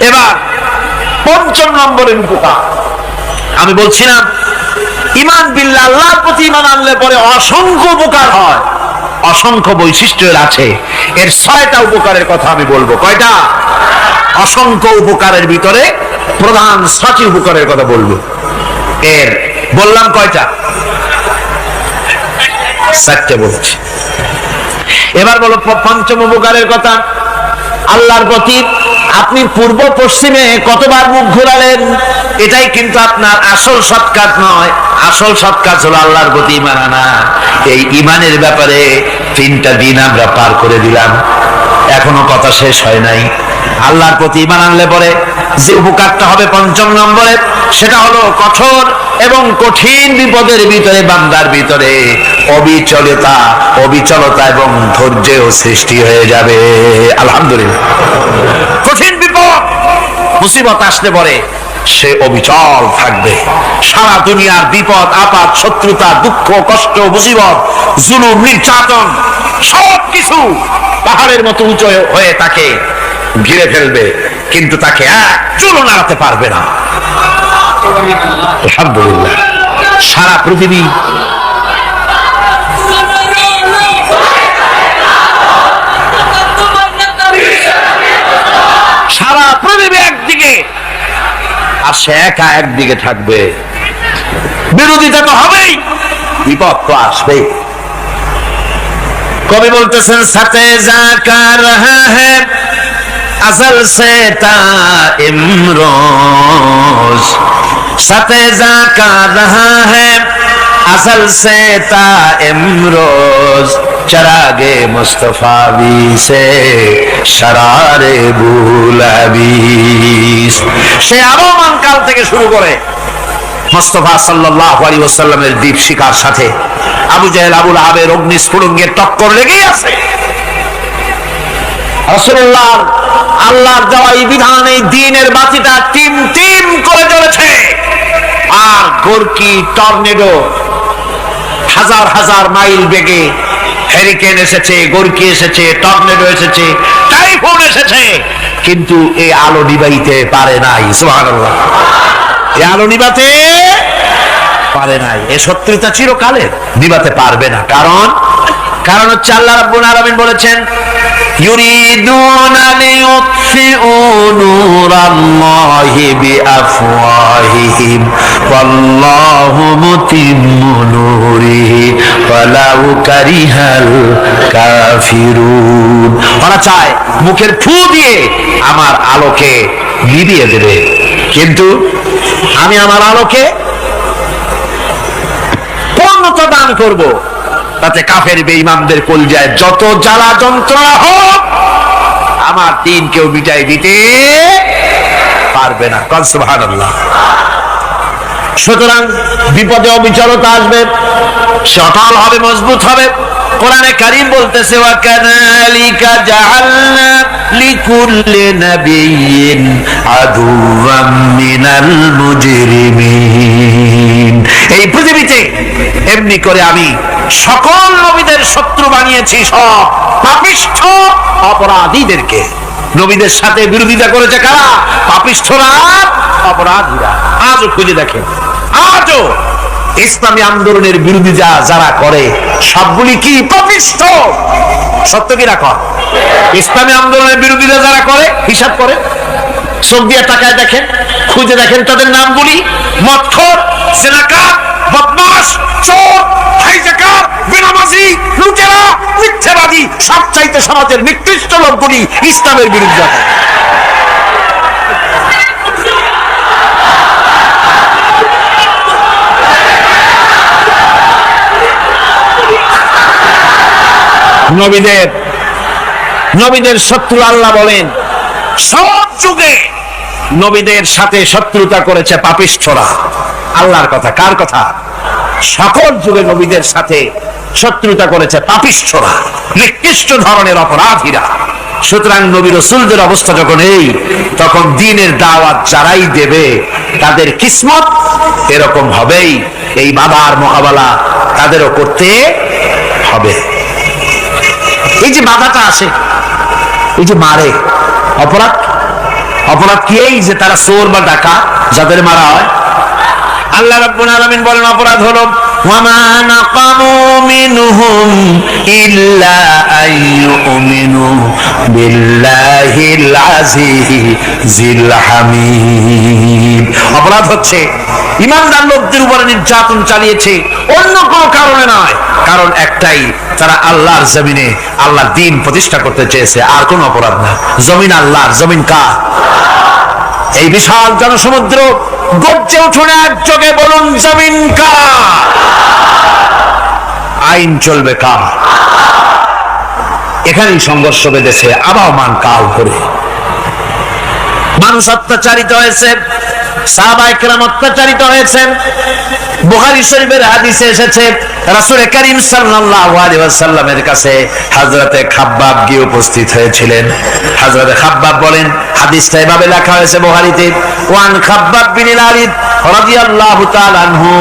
এবার 5 নম্বরের উপকার আমি বলছিলাম, ঈমান বিল্লাহ, আল্লাহর প্রতি ঈমান আনলে পরে অসংখ্য উপকার হয়, অসংখ্য বৈশিষ্ট্য আছে। এর 6টা উপকারের কথা আমি বলবো। কয়টা? অসংখ্য উপকারের ভিতরে প্রধান 6টি উপকারের কথা বলবো। এর বললাম কয়টা? 4টে বলছি। এবার বলো 5ম উপকারের কথা। আল্লাহর প্রতি আপনি পূর্ব পশ্চিমে কতবার মুখ ঘোরালেন, এটাই কিন্তু আপনার আসল সৎ কাজ নয়। আসল সৎ কাজ হলো আল্লাহর প্রতি ঈমান আনা। এই ঈমানের ব্যাপারে 3টা দিন আমরা পার করে দিলাম, এখনো কথা শেষ হয় নাই। আল্লাহর প্রতি ঈমান আনলে পরে যে উপকারটা হবে 5 নম্বরে, সেটা হলো কঠোর এবং কঠিন বিপদের ভিতরে বান্দার ভিতরে অবিচলতা এবং ধৈর্যের সৃষ্টি হয়ে যাবে। আলহামদুলিল্লাহ। কঠিন বিপদ মুসিবত আসলে পরে সে অবিচল থাকবে। সারা দুনিয়ার বিপদ আপদ, শত্রুতা, দুঃখ, কষ্ট, মুসিবত, জুলুম, নির্যাতন সবকিছু পাহাড়ের মতো উঁচু হয়ে তাকে ঘিরে ফেলবে, কিন্তু তাকে এক চুলও নাড়াতে পারবে না। আলহামদুলিল্লাহ। সারা পৃথিবী একদিকে আর সে একা একদিকে থাকবে। বিরোধিতা তো হবেই, বিপদ তো আসবে। কবি বলতেছেন সাথে জাকা রহা হ্যায় আসল সে তা ইমরোজ, সাথে জাকা রহা হ্যায় আসল সে তা ইমরোজ, চরাগে মুস্তফাবি সে শরারে বুলাবিস। সে আবহমান কাল থেকে শুরু করে মুস্তাফা সাল্লাল্লাহু আলাইহি ওয়াসাল্লামের দীপ শিখার সাথে আবু জাহেল, আবুল আহাবের অগ্নিস্ফুলিঙ্গের টক্কর লেগেই আছে। রাসূলুল্লাহ আল্লাহর দেওয়া এই বিধান, এই দ্বীনের বাতিটা টিম টিম করে জ্বলেছে। আর গোরকি, টর্নেডো, হাজার হাজার মাইল বেগে হ্যারিকেন এসেছে, গোরকি এসেছে, টর্নেডো এসেছে, টাইফুন এসেছে, কিন্তু এই আলো নিবাইতে পারে নাই। সুবহানাল্লাহ। এই আলো নিবাতে পারে নাই। এই শত্রুতা চিরকালের, নিবাতে পারবে না। কারণ হচ্ছে আল্লাহ রাব্বুল আলামিন বলেছেন ইউরিদুনা লিয়ুতফিউ নূরাল্লাহি বিআফওয়াহিহিম ওয়াল্লাহু মুতিম্মু নূরিহি ওয়ালাউ কারিহাল কাফিরুন। ওরা চায় মুখের ফু দিয়ে আমার আলোকে নিভিয়ে দেবে, কিন্তু আমি আমার আলোকে পূর্ণতা দান করব। তাতে কাফের বেঈমানদের কলজায় যত জ্বালা যন্ত্রণা হোক, আমার দ্বীন কেউ মিটাই দিতে পারবে না। সুবহানাল্লাহ। সুতরাং বিপদে অবিচলতা আসবে, সে অটল হবে, মজবুত হবে। কোরআনে কারীম বলতেছে ওয়া কাযালিকা জাআলনা লিকুল্লি নাবিয়্যিন আদুওয়াম মিনাল মুজরিমিন। এই পৃথিবীতে এমনি করে আমি সকল নবীদের শত্রু বানিয়েছি, সব পাপিষ্ঠ অপরাধীদেরকে। নবীদের সাথে বিরোধিতা করেছে কারা? পাপিষ্ঠরা, অপরাধীরা। আজও খুঁজে দেখেন, আজও ইসলামী আন্দোলনের বিরোধিতা যারা করে সবগুলি কি পাপিষ্ঠ? সত্য কি রাখ? ইসলামী আন্দোলনের বিরোধিতা যারা করে হিসাব করে, চোখ দিয়ে তাকায় দেখেন, খুঁজে দেখেন তাদের নামগুলি। মদখোর, জেনাকার, বদমাশ, চোর, হাইজাকার, বেনামাজি, লুটেরা, মিথ্যাবাদী, সবচাইতে সমাজের নিকৃষ্ট লোকগুলি ইসলামের বিরুদ্ধে। নবীদের শত্রু আল্লাহ বলেন সব যুগে নবীদের সাথে শত্রুতা করেছে পাপিষ্ঠরা। আল্লাহর কথা, কার কথা? সকল যুগে নবীদের সাথে শত্রুতা করেছে পাপিষ্ঠরা, নিকৃষ্ট ধরনের অপরাধীরা। সুতরাং নবী রাসূলদের অবস্থা যখন এই, তখন দ্বীনের দাওয়াত যারাই দেবে তাদের কিসমত এরকম হবেই। এই বাধার মোকাবেলা তাদেরও করতে হবে। এই যে বাধাটা আসে, এই যে মারে, অপরাধ কি? এই যে তারা চোর বা ডাকাত যাদের মারা হয়, আল্লাহ রাব্বুল আলামিন বলেন অপরাধ হলো ওয়ামা নাকামু মিনহুম ইল্লা আইয়ুমিনু বিল্লাহিল আজিজিল হামিদ। অপরাধ হচ্ছে ঈমানদার লোকদের উপরে নির্যাতন চালিয়েছে, অন্য কোনো কারণে নয়। কারণ একটাই, তারা আল্লাহর জমিনে আল্লাহর দ্বীন প্রতিষ্ঠা করতে চেয়েছে, আর কোনো অপরাধ না। জমিন আল্লাহর, জমিন কার? এই বিশাল জনসমুদ্র গর্জে উঠুন একযোগে, বলুন জমিন কার? আইন চলবে কার? এখানেই সংঘর্ষ বেঁধেছে আবহমান কাল ধরে। মানুষ অত্যাচারিত হয়েছে, সাহাবায়ে কেরাম অত্যাচারিত হয়েছেন। বুখারী শরীফের হাদিসে এসেছে রাসূল করিম সাল্লাল্লাহু আলাইহি ওয়াসাল্লামের কাছে হযরতে খাব্বাব গিয়ে উপস্থিত হয়েছিলেন। হযরতে খাব্বাব বলেন, হাদিসটা এভাবে লেখা হয়েছে বুখারীতে, ওয়ান খাব্বাব বিন আলিদ রাদিয়াল্লাহু তাআলা আনহু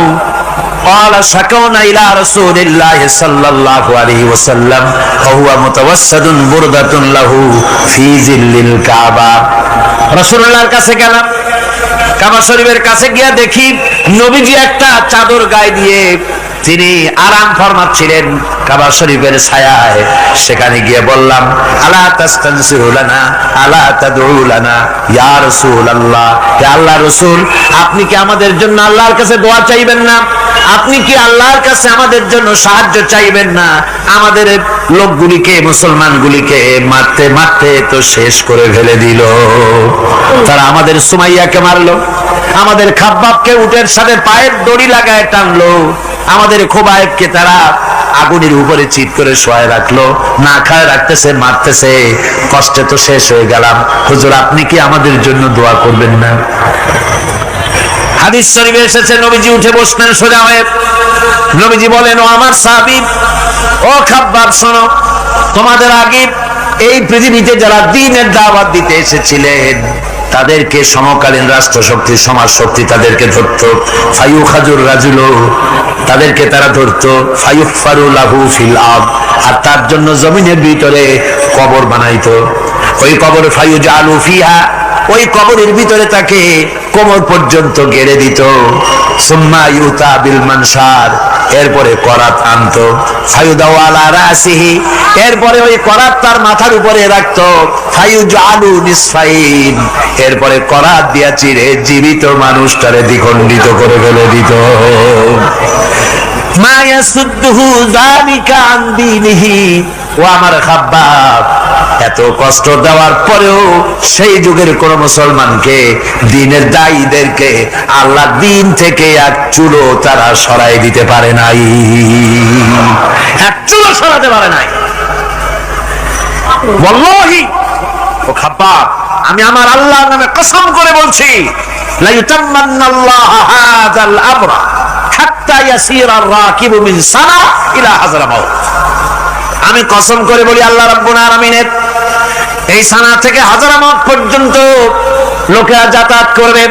قال شكونا إلى رسول الله صلى الله عليه وسلم وهو متوسد بردة له في ظل الكعبة। রাসূলুল্লাহর কাছে গেলাম, কাবা শরীফের কাছে গিয়ে দেখি নবীজি একটা চাদর গায়ে দিয়ে তিনি আরাম ফরমাচ্ছিলেন কাবা শরীফের ছায়ায়। সেখানে গিয়ে বললাম, আলা তাস্তানসিরু লানা আলা তাদউ লানা ইয়া রাসূলুল্লাহ, হে আল্লাহর রাসূল, আপনি কি আমাদের জন্য আল্লাহর কাছে দোয়া চাইবেন না? আপনি কি আল্লাহর কাছে আমাদের জন্য সাহায্য চাইবেন না? আমাদের লোকগুলিকে, মুসলমানগুলিকে মারতে মারতে তো শেষ করে ফেলে দিল। তারা আমাদের সুমাইয়াকে মারলো, আমাদের খাব্বাবকে উটের সাথে পায়ের দড়ি লাগায় টানলো, আমাদের খোবায়েবকে তারা আগুনের উপরে চিৎ করে শোয়ায় রাখলো, না খায় রাখতেছে, মারতেছে, কষ্টে তো শেষ হয়ে গেলাম। হুজুর, আপনি কি আমাদের জন্য দোয়া করবেন না? হাদিস শরীফে এসেছে, নবীজি উঠে বসলেন সোজা হয়ে। নবীজি বলেন, ও আমার সাহাবী, ও খাব্বাব, শোনো, তোমাদের আগে এই পৃথিবীতে যারা দ্বীনের দাওয়াত দিতে এসেছিলেন তাদেরকে সমকালীন রাষ্ট্র শক্তি, সমাজ শক্তি তাদেরকে ধরতো। ফায়ুখাজুর রাজুলু, তাদেরকে তারা ধরতো। ফায়ুফারু লাহু ফিল আরদ, আর তার জন্য জমিনের ভিতরে কবর বানাইতো। ওই কবর ফায়ুজালু ফিহা, ওই কবরের ভিতরে তাকে কোমর পর্যন্ত গেড়ে দিত। সুম্মা ইউতা বিল মানশার, এরপরে করাত আনতো। ফায়ুদাউ আলা রাসিহি, এরপরে ওই করাত তার মাথার উপরে রাখতো। ফায়ুজালু নিসফাইন, এরপরে করাত দিয়া চিরে জীবিত মানুষটারে দ্বিখণ্ডিত করে ফেলে দিত। মা ইয়াসুদ্দুহু যালিকা আন দীনিহি, ও আমার খাব্বাব, এত কষ্ট দেওয়ার পরেও সেই যুগের কোন মুসলমানকে, দ্বীনের দায়ীদেরকে আল্লাহ দ্বীন থেকে এক চুলো তারা সরাই দিতে পারে নাই, এক চুলো সরাতে পারে নাই। ওয়াল্লাহি, ও খাব্বাব, আমি আমার আল্লাহর নামে কসম করে বলছি, লা ইউতাম্মান্নাল্লাহু হাযাল আমরা হাত্তা ইয়াসিরা আর-রাকিবু মিন সানা ইলা হাযরামাউত। আমি কসম করে বলি, আল্লাহ রাব্বুল আলামিনের এই সানা থেকে হাজারামাউত পর্যন্ত লোকেরা যাতায়াত করবে,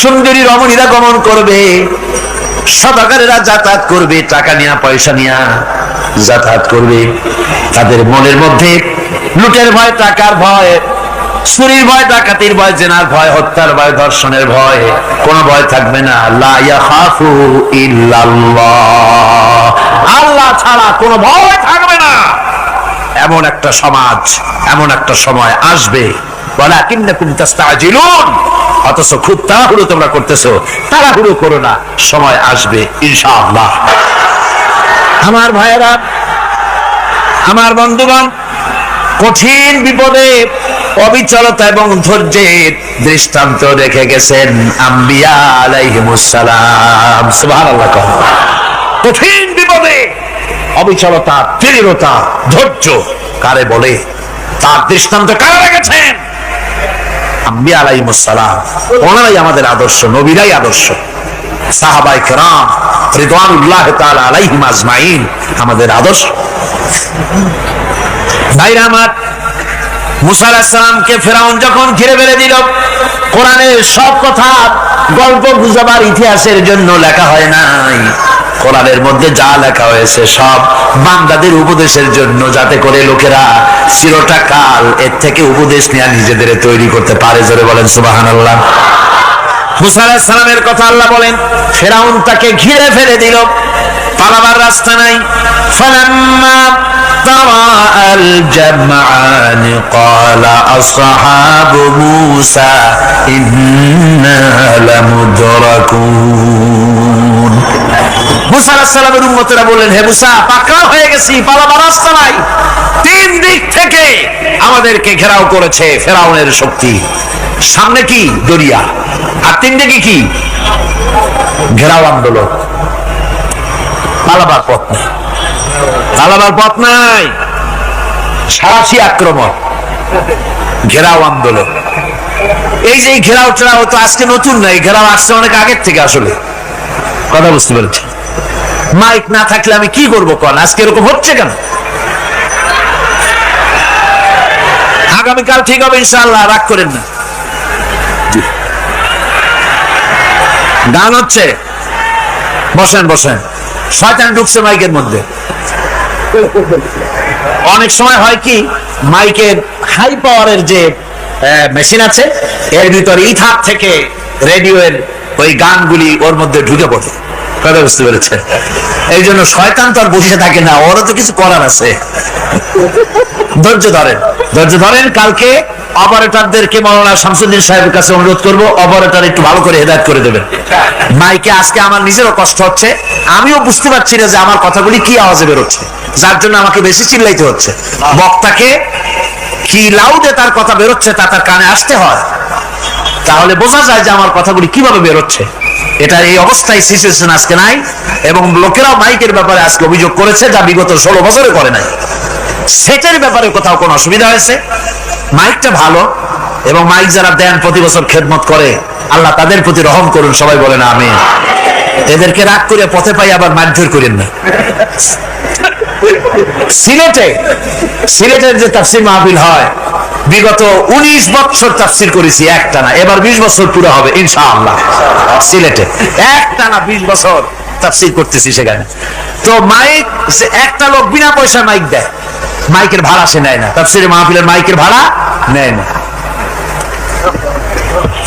সুন্দরী রমণীরা গমন করবে, সদাগরেরা যাতায়াত করবে, টাকা নিয়া পয়সা নিয়া যাতায়াত করবে। তাদের মনের মধ্যে লুটের ভয়, টাকার ভয়, চুরির ভয়, ডাকাতির ভয়, জেনার ভয়, হত্যার ভয়, ধর্ষণের ভয়, কোনো ভয় থাকবে না। লা ইয়াখাফু ইল্লাল্লাহ, আল্লাহ ছাড়া কোনো ভয় থাকবে না। এমন একটা সমাজ, এমন একটা সময় আসবে, ওয়ালাকিন্নাকুম তাস্তাজিলুন, অথচ খুব তাড়াহুড়ো তোমরা করতেছো। তাড়াহুড়ো করো না, সময় আসবে ইনশাআল্লাহ। আমার ভাইয়েরা, আমার বন্ধুগণ, কঠিন বিপদে অবিচলতা এবং ধৈর্যের দৃষ্টান্ত রেখে গেছেন আম্বিয়া আলাইহিমুস সালাম। সুবহানাল্লাহ। কঠিন বিপদে অবিচলতা, দৃঢ়তা, ধৈর্য কারে বলে, তার দৃষ্টান্ত কারা রেখেছেন? আম্বিয়া আলাইহিমুস সালাম। ওনারাই আমাদের আদর্শ, নবীরাই আদর্শ। সাহাবায়ে কেরাম রিদওয়ানুল্লাহি তাআলা আলাইহিম আজমাইন আমাদের আদর্শ। ভাইরা আমার, মুসা আলাইহিস সালামকে ফেরাউন যখন ঘিরে ফেলে দিল, কোরআনের সব কথা গল্প গুজবার ইতিহাসের জন্য লেখা হয় নাই। কোরআনের মধ্যে যা লেখা হয়েছে সব বান্দাদের উপদেশের জন্য, যাতে করে লোকেরা চিরটা কাল এর থেকে উপদেশ নিয়ে নিজেদের তৈরি করতে পারে। জোরে বলেন সুবহানাল্লাহ। মুসা আলাইহিস সালামের কথা আল্লাহ বলেন, ফেরাউন তাকে ঘিরে ফেলে দিল, পালাবার রাস্তা নাই। ফালাম্মা তারাআল জামআন ক্বালা আসহাবু মূসা ইন্না লামুদরাকুন। মুসা আলাইহিস সালামের উম্মতেরা বললেন, হে মুসা, পাকড়াও হয়ে গেছি, পালাবার রাস্তা নাই। তিন দিক থেকে আমাদেরকে ঘেরাও করেছে ফেরাউনের শক্তি। সামনে কি? দরিয়া, আর তিন দিকে কি? ঘেরাও আন্দোলন। পালাবার পথ নাই, পালাবার পথ নাই। সারাশি আক্রমণ, ঘেরাও আন্দোলন। এই যে ঘেরাও টেরাও তো আজকে নতুন নাই, ঘেরাও আসছে অনেক আগের থেকে। আসলে কথা বুঝতে পেরেছি, মাইক না থাকলে আমি কি করবো কোন? আজকে এরকম হচ্ছে কেন? আগামীকাল ঠিক হবে ইনশাআল্লাহ, রাগ করেন না। গান হচ্ছে, বসেন বসেন। শয়তান ঢুকছে মাইকের মধ্যে। অনেক সময় হয় কি, মাইকের হাই পাওয়ারের যে মেশিন আছে, এর ভিতরে ইথার থেকে রেডিওর ওই গানগুলি ওর মধ্যে ঢুকে পড়ে। কথা বুঝতে পেরেছে? এই জন্য শয়তান তো আর বসে থাকে না, ওরও তো কিছু করার আছে। ধৈর্য ধরেন, ধৈর্য ধরেন। কালকে অপারেটরদেরকে মাওলানা শামসুদ্দিন সাহেবের কাছে অনুরোধ করব, অপারেটর একটু ভালো করে হেদায়েত করে দেবেন মাইকে। আজকে আমার নিজেরও কষ্ট হচ্ছে, আমিও বুঝতে পারছি না যে আমার কথাগুলি কি আওয়াজে বেরোচ্ছে, যার জন্য আমাকে বেশি চিল্লাইতে হচ্ছে। বক্তাকে কি লাউডে তার কথা বেরোচ্ছে তা তার কানে আসতে হয়, তাহলে বোঝা যায় যে আমার কথাগুলি কিভাবে বেরোচ্ছে। এটা এই অবস্থায় সিচুয়েশন আজকে নাই, এবং লোকেরাও মাইকের ব্যাপারে আজকে অভিযোগ করেছে যা বিগত 16 বছরে করে নাই। সেটার ব্যাপারে কোথাও কোনো অসুবিধা হয়েছে? মাইকটা ভালো, এবং মাইক যারা দেন প্রতি বছর খেদমত করে, আল্লাহ তাদের প্রতি রহম করুন, সবাই বলেন আমিন। এদেরকে রাগ করে পথে পাই আবার মারধর করেন না। সিলেটের যে তাফসীর মাহফিল হয়, বিগত 19 বছর তাফসীর করেছি একটানা, এবার 20 বছর পুরো হবে ইনশাআল্লাহ। সিলেটে একটানা 20 বছর তাফসীর করতেছি সেখানে। তো মাইক, একটা লোক বিনা পয়সা মাইক দেয়, মাইকের ভাড়া সে নেয় না, তাফসীরের মাহফিলের মাইকের ভাড়া নেয় না।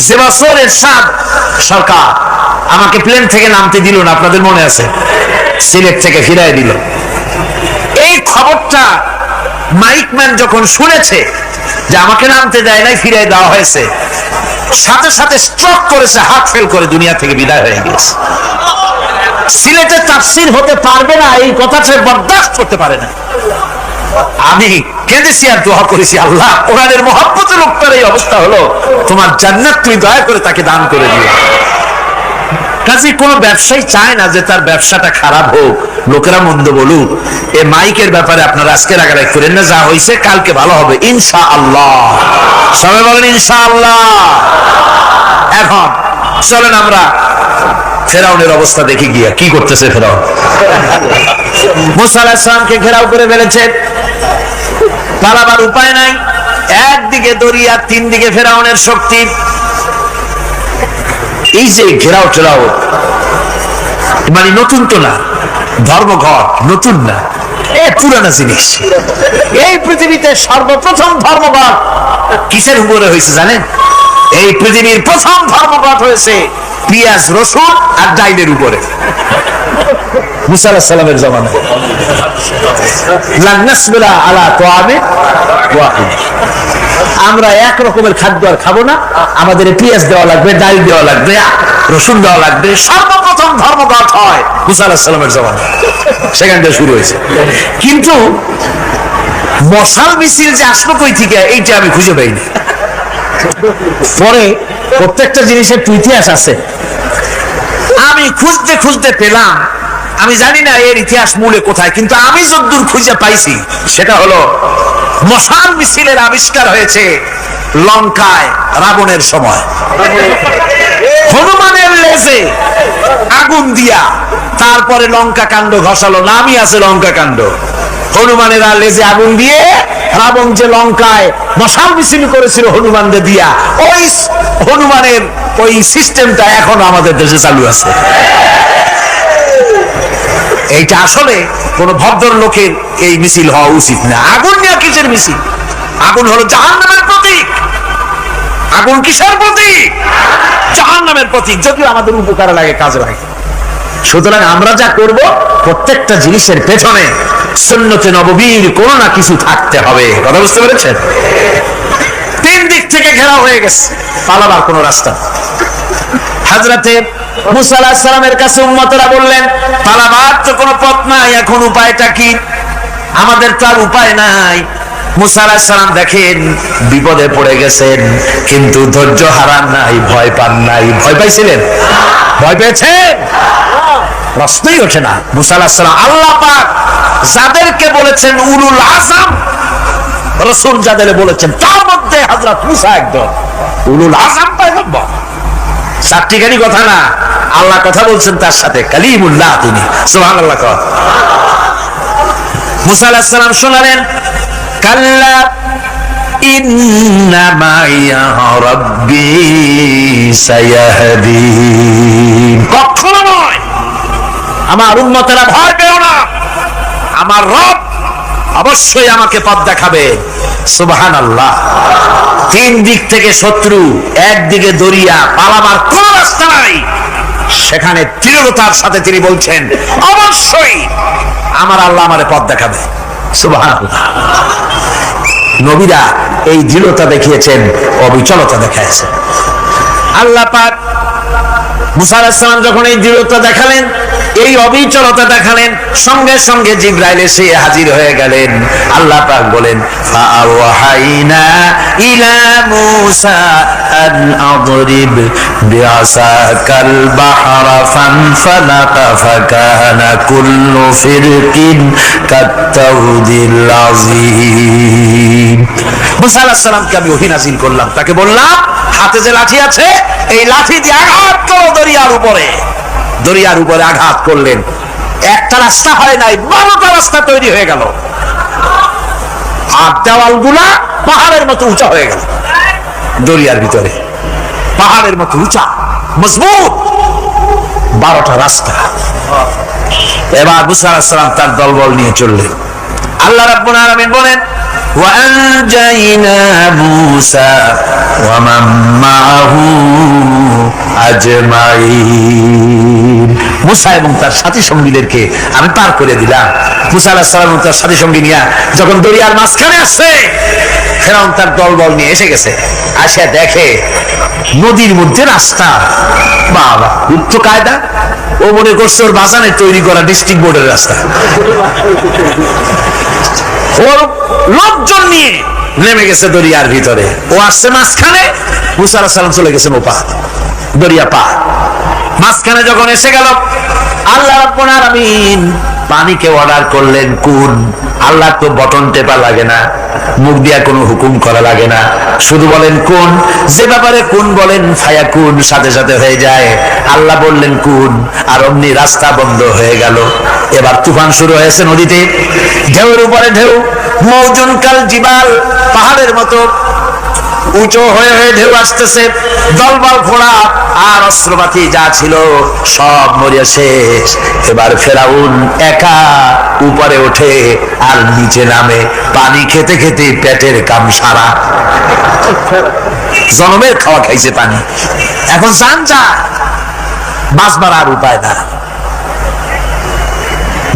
যে বছর এরশাদ সরকার আমাকে প্লেন থেকে নামতে দিল না, আপনাদের মনে আছে? সিলেট থেকে ফিরাই দিল। এই খবরটা মাইকম্যান যখন শুনেছে যে আমাকে নামতে দেয় নাই, ফিরাই দেওয়া হয়েছে, সাথে সাথে স্ট্রোক করেছে, হার্ট ফেল করে দুনিয়া থেকে বিদায় হয়ে গেছে। সিলেটে তাফসীর হতে পারবে না, এই কথাটা বরদাস্ত করতে পারে না। আমি কেঁদেছি আর দোয়া করেছি, আল্লাহ কোরআনের মহব্বতে লোকটার এই অবস্থা হলো, তোমার জান্নাত তুমি দয়া করে তাকে দান করে দিও। কাজে কোন ব্যবসায়ী চায় না যে তার ব্যবসাটা খারাপ হোক, লোকেরা মন্দ বলুক। এই মাইকের ব্যাপারে আপনারা আজকে রাগারাগি করেন না, যা হয়েছে কালকে ভালো হবে ইনশাআল্লাহ। সবাই বলেন ইনশাআল্লাহ। এখন চলেন আমরা ফেরাউনের অবস্থা দেখি গিয়া কি করতেছে ফেরাউন। মুসা আলাইহিস সালামকে ঘেরাও করে ফেলেছে, পালাবার উপায় নাই। একদিকে দরিয়া, 3 দিকে ফেরাউনের শক্তি। এই যে ঘেরাও টেরাও মানে নতুন তো না, ধর্মঘট নতুন না, পুরানা জিনিস। এই পৃথিবীতে সর্বপ্রথম ধর্মঘট কিসের উপরে হয়েছে জানেন? এই পৃথিবীর প্রথম ধর্মঘট হয়েছে পেঁয়াজ, রসুন আর ডাইলের উপরে। মুসা আলাইহিস সালামের জামানায় লান নাসবিরা আলা তাআমিন ওয়াহিদ, আমরা এক রকমের খাদ্য আর খাবো না, আমাদের পেঁয়াজ দেওয়া লাগবে, ডাল দেওয়া লাগবে, রসুন দেওয়া লাগবে। সর্বপ্রথম ধর্মঘট হয় মুসা আলাইহিস সালামের জামানায়, সেখান থেকে শুরু হয়েছে। কিন্তু মশাল মিছিল যে আসলো কই থেকে, এইটা আমি খুঁজে পাইনি। পরে প্রত্যেকটা জিনিসের ইতিহাস আছে, আমি খুঁজতে খুঁজতে পেলাম। আমি জানি না এর ইতিহাস মূলে কোথায়, কিন্তু আমি যতদূর খুঁজে পাইছি সেটা হলো মশাল মিছিলের আবিষ্কার হয়েছে লঙ্কায় রাবণের সময়। হনুমানের লেজে আগুন দিয়া তারপরে লঙ্কা কাণ্ড ঘষালো, নামই আছে লঙ্কা কাণ্ড। হনুমানের লেজে আগুন দিয়ে রাবণ যে লঙ্কায় মশাল মিছিল করেছিল হনুমানদের দিয়া, ওই হনুমানের ওই সিস্টেমটা এখন আমাদের দেশে চালু আছে। এইটা আসলে কোন ভদ্র লোকের এই মিছিল হওয়া উচিত না। আগুন নিয়ে কিসের মিছিল? আগুন হলো জাহান্নামের প্রতীক। আগুন কিসের প্রতীক? জাহান্নামের প্রতীক। যদিও আমাদের উপকার লাগে, কাজে লাগে। সুতরাং আমরা যা করব, প্রত্যেকটা জিনিসের পেছনে সুন্নতে নববীর কোন না কিছু থাকতে হবে। কথা বুঝতে পেরেছেন? 3 দিক থেকে ঘেরাও হয়ে গেছে, পালাবার কোন রাস্তা। হযরতে মুসা আলাইহিস সালামের কাছে উম্মতরা বললেন, পালাবার তো কোনো পথ নাই, এখন উপায়টা কি? আমাদের তো আর উপায় নাই। মুসা আলাইহিস সালাম দেখেন বিপদে পড়ে গেছেন, কিন্তু ধৈর্য হারান নাই, ভয় পান নাই। ভয় পাইছিলেন? ভয় পেয়েছেন? প্রশ্নই ওঠে না। মুসা আলাইহিস সালাম আল্লাহ পাক যাদেরকে বলেছেন উলুল আযম রাসূল, যাদের বলেছেন তার মধ্যে হযরত মুসা একজন উলুল আযম পয়গম্বর। চারটিখানি কথা না, আল্লাহ কথা বলছেন তার সাথে, কালিমুল্লাহ তিনি। সুবহানাল্লাহ। মুসা আলাইহিস সালাম শোনালেন, কাল্লা ইন্না মাইয়া রাব্বি সায়াহদিন। কখনো নয়, আমার উম্মতেরা ভয় পেও না, আমার রব অবশ্যই আমাকে পথ দেখাবে। সুবহানাল্লাহ। তিন দিক থেকে শত্রু, একদিকে দরিয়া, পালাবার কোন রাস্তা নাই, সেখানে দৃঢ়তার সাথে তিনি বলছেন অবশ্যই আমার আল্লাহ আমারে পথ দেখাবে। সুবহানাল্লাহ। নবীরা এই দৃঢ়তা দেখিয়েছেন, অবিচলতা দেখাইছেন। আল্লাহ পাক মুসা আলাইহিস সালাম যখন এই দৃঢ়তা দেখালেন, এই অবিচলতা দেখালেন, সঙ্গে সঙ্গে জিবরাইল এসে হাজির হয়ে গেলেন। আল্লাহ পাক বলেন, ফাআওহাইনা ইলা মূসা আন আদরিব বিআসাকাল বাহরা ফানফালাকা ফাকানা কুল্লু ফিরকিন কাত্তাউদিল আযীম। মুসা আলাইহিস সালামকে আমি ওহী নাযিল করলাম, তাকে বললাম হাতে যে লাঠি আছে, এই লাঠি দিয়ে আঘাত করো দরিয়ার উপরে। দরিয়ার উপরে আঘাত করলেন, একটা রাস্তা হয় নাই, 12টা রাস্তা তৈরি হয়ে গেল, আর দেওয়ালগুলা পাহাড়ের মতো উঁচা হয়ে গেল। দরিয়ার ভিতরে পাহাড়ের মতো উঁচা মজবুত 12টা রাস্তা। এবার মুসা আলাইহিস সালাম তার দলবল নিয়ে চললেন। আল্লাহ রাব্বুল আলামিন বলেন, وأنجينا موسى ومن معه أجمعين। মুসা এবং তার সাথী সঙ্গীদেরকে আমি পার করে দিলাম। মুসা আলাইহিস সালাম এবং তার সাথী সঙ্গী নিয়ে যখন দরিয়ার মাঝখানে আসছে, ফেরাউন তার দলবল নিয়ে এসে গেছে। আসে দেখে নদীর মধ্যে রাস্তা। বাবা, উচ্চ কায়দা। ও মনে করছে ওর বাজানে তৈরি করা ডিস্ট্রিক্ট বোর্ডের রাস্তা। ওর লোকজন নিয়ে নেমে গেছে দরিয়ার ভিতরে, ও আসছে মাঝখানে, মুসা আলাইহিস সালাম চলে গেছেন ও পার, দরিয়া পার। মাঝখানে যখন এসে গেল, আল্লাহ রাব্বুল আলামিন পানিকে অর্ডার করলেন কুন। আল্লাহ তো বটন টেপা লাগে না, মুখ দিয়া কোনো হুকুম করা লাগে না, শুধু বলেন কুন। যে ব্যাপারে কুন বলেন ফায়াকুন, সাথে সাথে হয়ে যায়। আল্লাহ বললেন কুন, আর অমনি রাস্তা বন্ধ হয়ে গেল। এবার তুফান শুরু হয়েছে নদীতে, ঢেউর উপরে ঢেউ, মৌজুন কাল জিবাল, পাহাড়ের মতো উঁচু হয়ে হয়ে ঢেউ আসতেছে। দলবল ঘোড়া আর অস্ত্রপাতি যা ছিল সব মরিয়া শেষ। এবার ফেরাউন একা উপরে ওঠে আর নিচে নামে, পানি খেতে খেতে পেটের কাম সারা। জনমের খাওয়া খাইছে পানি, এখন জান যা, বাঁচবার আর উপায় না,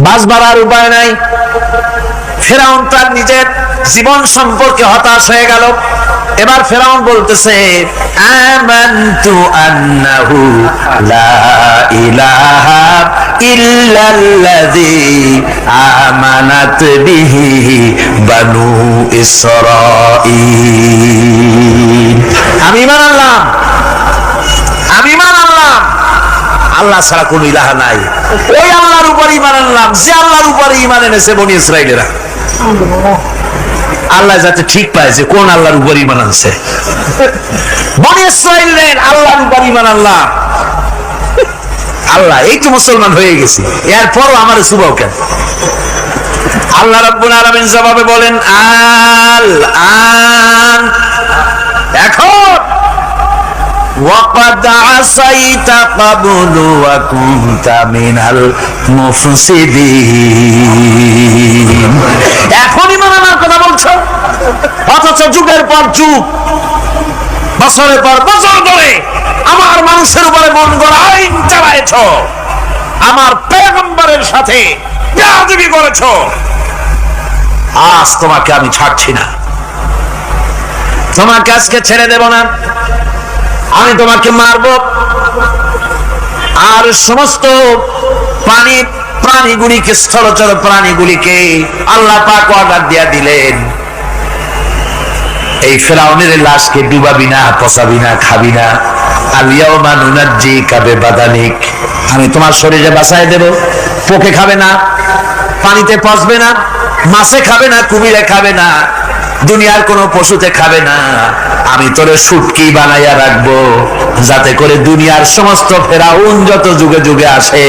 বাঁচবার আর উপায় নাই। ফেরাউন তার নিজের জীবন সম্পর্কে হতাশ হয়ে গেল। এবার ফেরাউন বলতেছে, আমানতু আন্নাহু লা ইলাহা ইল্লাল্লাযী আমানাত বিহি বানু ইসরাঈল। আমি ঈমান আনলাম, আমি ঈমান আনলাম আল্লাহ ছাড়া কোন ইলাহা নাই। ওই আল্লাহর উপর ঈমান আনলাম যে আল্লাহর উপরে ঈমান এনেছে বনি ইসরাঈলেরা। আল্লাহ যাতে ঠিক পায় যে কোন আল্লাহর উপর ঈমান আনছে। বনি ইসরাঈলের আল্লাহর উপর ঈমান আনলাম। আল্লাহ এই তো মুসলমান হয়ে গেছি, এরপরও আমার সুবাও কেন? আল্লাহ রাব্বুল আলামিন জবাবে বলেন, আল আন, এখন وَقَدْ عَصَيْتَ قَبْلُ وَكُنْتَ مِنَ الْمُفْسِدِينَ। এখন ঈমান আনার কথা বলছো, অথচ যুগের পর যুগ, বছরের পর বছর ধরে আমার মানুষের উপরে মন গড়া আইন চালাইছো, আমার পয়গম্বরের সাথে বেয়াদবি করেছো। আজ তোমাকে আমি ছাড়ছি না, তোমাকে আজকে ছেড়ে দেব না, আমি তোমাকে মারব। আর সমস্ত প্রাণীগুলিকে, স্থলচর প্রাণীগুলিকে আল্লাহ পাক অর্ডার দিয়া দিলেন, এই ফেরাউনের লাশকে ডুবাবি না, পচাবি না, খাবি না। আল-ইয়াওমা নুনাজ্জিকা বিবাদানিক, আমি তোমার শরীরে বাঁচায় দেব। পোকে খাবে না, পানিতে পচবে না, মাছে খাবে না, কুমিরে খাবে না, দুনিয়ার কোনো পশুতে খাবে না, আমি তোরে শুটকি বানাইয়া রাখবো, যাতে করে দুনিয়ার সমস্ত ফেরাউন যত যুগে যুগে আসে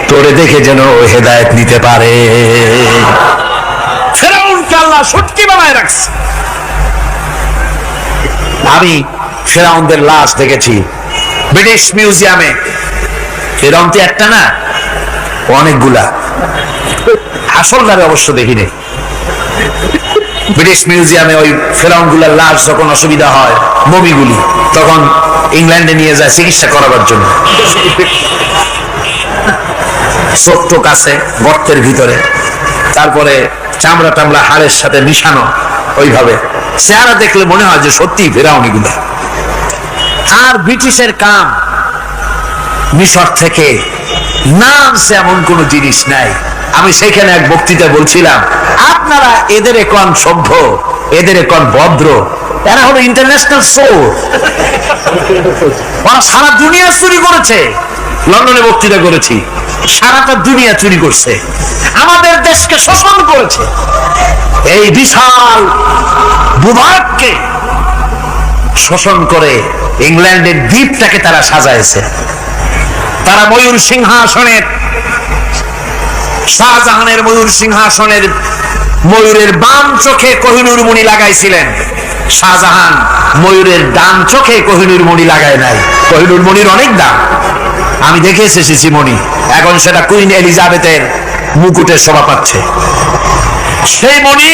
তোরে দেখে যেন হেদায়েত নিতে পারে। ফেরাউনকে আল্লাহ শুটকি বানায় রাখছে। আমি ফেরাউনদের লাশ দেখেছি ব্রিটিশ মিউজিয়ামে। ফেরাউন তো একটা না, অনেকগুলা। আসলভাবে অবশ্য দেখিনি। ব্রিটিশ মিউজিয়ামে ওই ফেরাউনগুলার লাশ যখন অসুবিধা হয়, মমিগুলি, তখন ইংল্যান্ডে নিয়ে যায় চিকিৎসা করাবার জন্য। চোখ টোক আছে গর্তের ভিতরে, তারপরে চামড়া টামড়া হাড়ের সাথে মিশানো, ওইভাবে চেহারা দেখলে মনে হয় যে সত্যি ফেরাউনিগুলা। আর ব্রিটিশের কাম মিশর থেকে নামছে এমন কোন জিনিস নাই। আমি সেখানে এক বক্তৃতা বলছিলাম, আপনারা এদের এখন সভ্য, এদের এখন ভদ্র, এরা হলো ইন্টারন্যাশনাল চোর। ওরা সারা দুনিয়া চুরি করেছে। লন্ডনে বক্তৃতা করেছি, সারাটা দুনিয়া চুরি করছে, আমাদের দেশকে শোষণ করেছে। এই বিশাল ভূভাগকে শোষণ করে ইংল্যান্ডের দ্বীপটাকে তারা সাজাইছে। তারা ময়ূর সিংহাসনের, শাহজাহানের ময়ূর সিংহাসনের ময়ূরের বাম চোখে কোহিনূর মণি লাগাইছিলেন। শাহজাহান ময়ূরের ডান চোখে কোহিনূর মণি লাগায় নাই। কোহিনূর মণির অনেক দাম, আমি দেখে এসেছি মণি। এখন সেটা কুইন এলিজাবেথের মুকুটের শোভা পাচ্ছে। সেই মণি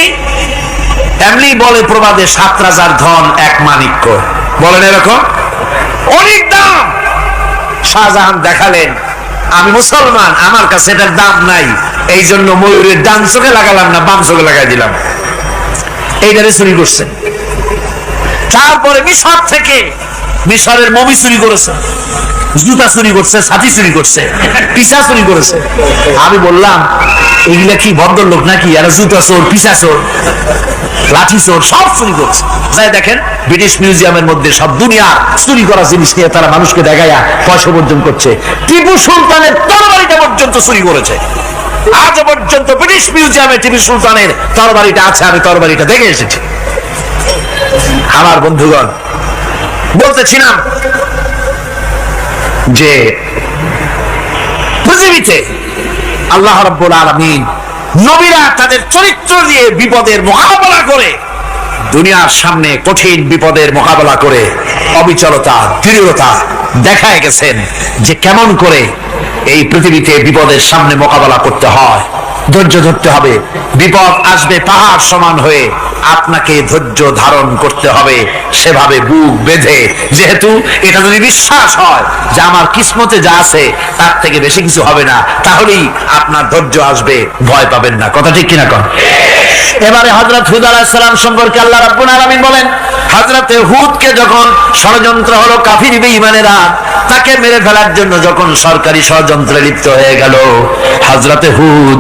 এমনি বলে প্রবাদে 7 রাজার ধন 1 মাণিক্য, বলেন এরকম অনেক দাম। শাহজাহান দেখালেন, আমি মুসলমান, আমার কাছে এটার দাম নাই, এই জন্য ময়ূরের ডান চোখে লাগালাম না, বাম চোখে লাগাই দিলাম। এইটারে চুরি করছেন। তারপরে মিশর থেকে, মিশরের মমি চুরি করেছে, জুতা চুরি করছে, ছাতি চুরি করছে, পিসা চুরি করেছে। আমি বললাম এগুলা কি ভদ্রলোক নাকি? এরা জুতা চোর, পিসা চোর, লাঠি চোর, সব চুরি করছে। যাই দেখেন ব্রিটিশ মিউজিয়ামের মধ্যে সব দুনিয়া চুরি করা জিনিস নিয়ে তারা মানুষকে দেখাইয়া পয়সা অর্জন করছে। টিপু সুলতানের তরবারিটা পর্যন্ত চুরি করেছে। আজ পর্যন্ত ব্রিটিশ মিউজিয়ামে টিপু সুলতানের তরবারিটা আছে, আমি তরবারিটা দেখে এসেছি। আমার বন্ধুগণ, বলতেছিলাম যে পৃথিবীতে আল্লাহ রাব্বুল আলামিন নবীরা তাদের চরিত্র দিয়ে বিপদের মোকাবেলা করে, দুনিয়ার সামনে কঠিন বিপদের মোকাবেলা করে অবিচলতা, দৃঢ়তা দেখায় গেছেন যে কেমন করে এই পৃথিবীতে বিপদের সামনে মোকাবেলা করতে হয়। ধৈর্য ধরতে হবে। বিপদ আসবে পাহাড় সমান হয়ে, আপনাকে ধৈর্য ধারণ করতে হবে সেভাবে বুক বেঁধে। যেহেতু এটা যদি বিশ্বাস হয় যে আমার কিসমতে যা আছে তার থেকে বেশি কিছু হবে না, তাহলেই আপনার ধৈর্য আসবে, ভয় পাবেন না। কথা ঠিক কিনা কন? এবারে হযরত হুদ আলাইহিস সালাম সম্পর্কে আল্লাহ রাব্বুল আলামিন বলেন, হযরতে হুদকে যখন ষড়যন্ত্র হলো কাফির বেঈমানেরা তাকে মেরে ফেলার জন্য যখন সরকারি ষড়যন্ত্রে লিপ্ত হয়ে গেল, হযরতে হুদ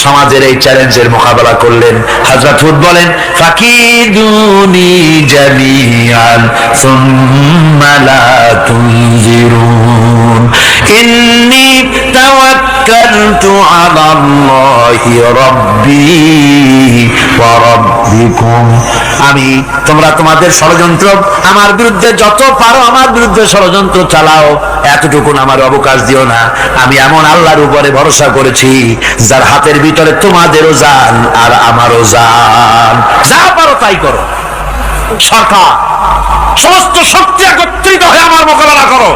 সমাজের এই চ্যালেঞ্জের মোকাবেলা করলেন। হযরত হুদ বলেন, ফাকিদুনি জামিআন সুম্মা লা তুনজিরুন ইন্নী তাওয়াক্কালতু আলাল্লাহি রাব্বি ওয়া রাব্বিকুম। আমি, তোমরা তোমাদের ষড়যন্ত্র আমার বিরুদ্ধে যত পারো আমার বিরুদ্ধে ষড়যন্ত্র চালাও, এতটুকু আমার অবকাশ দিও না। আমি এমন আল্লাহর উপরে ভরসা করেছি যার হাতের ভিতরে তোমাদেরও জান আর আমারও জান। যা পারো তাই করো। সরকার সমস্ত শক্তি একত্রিত হয়ে আমার মোকাবেলা করো।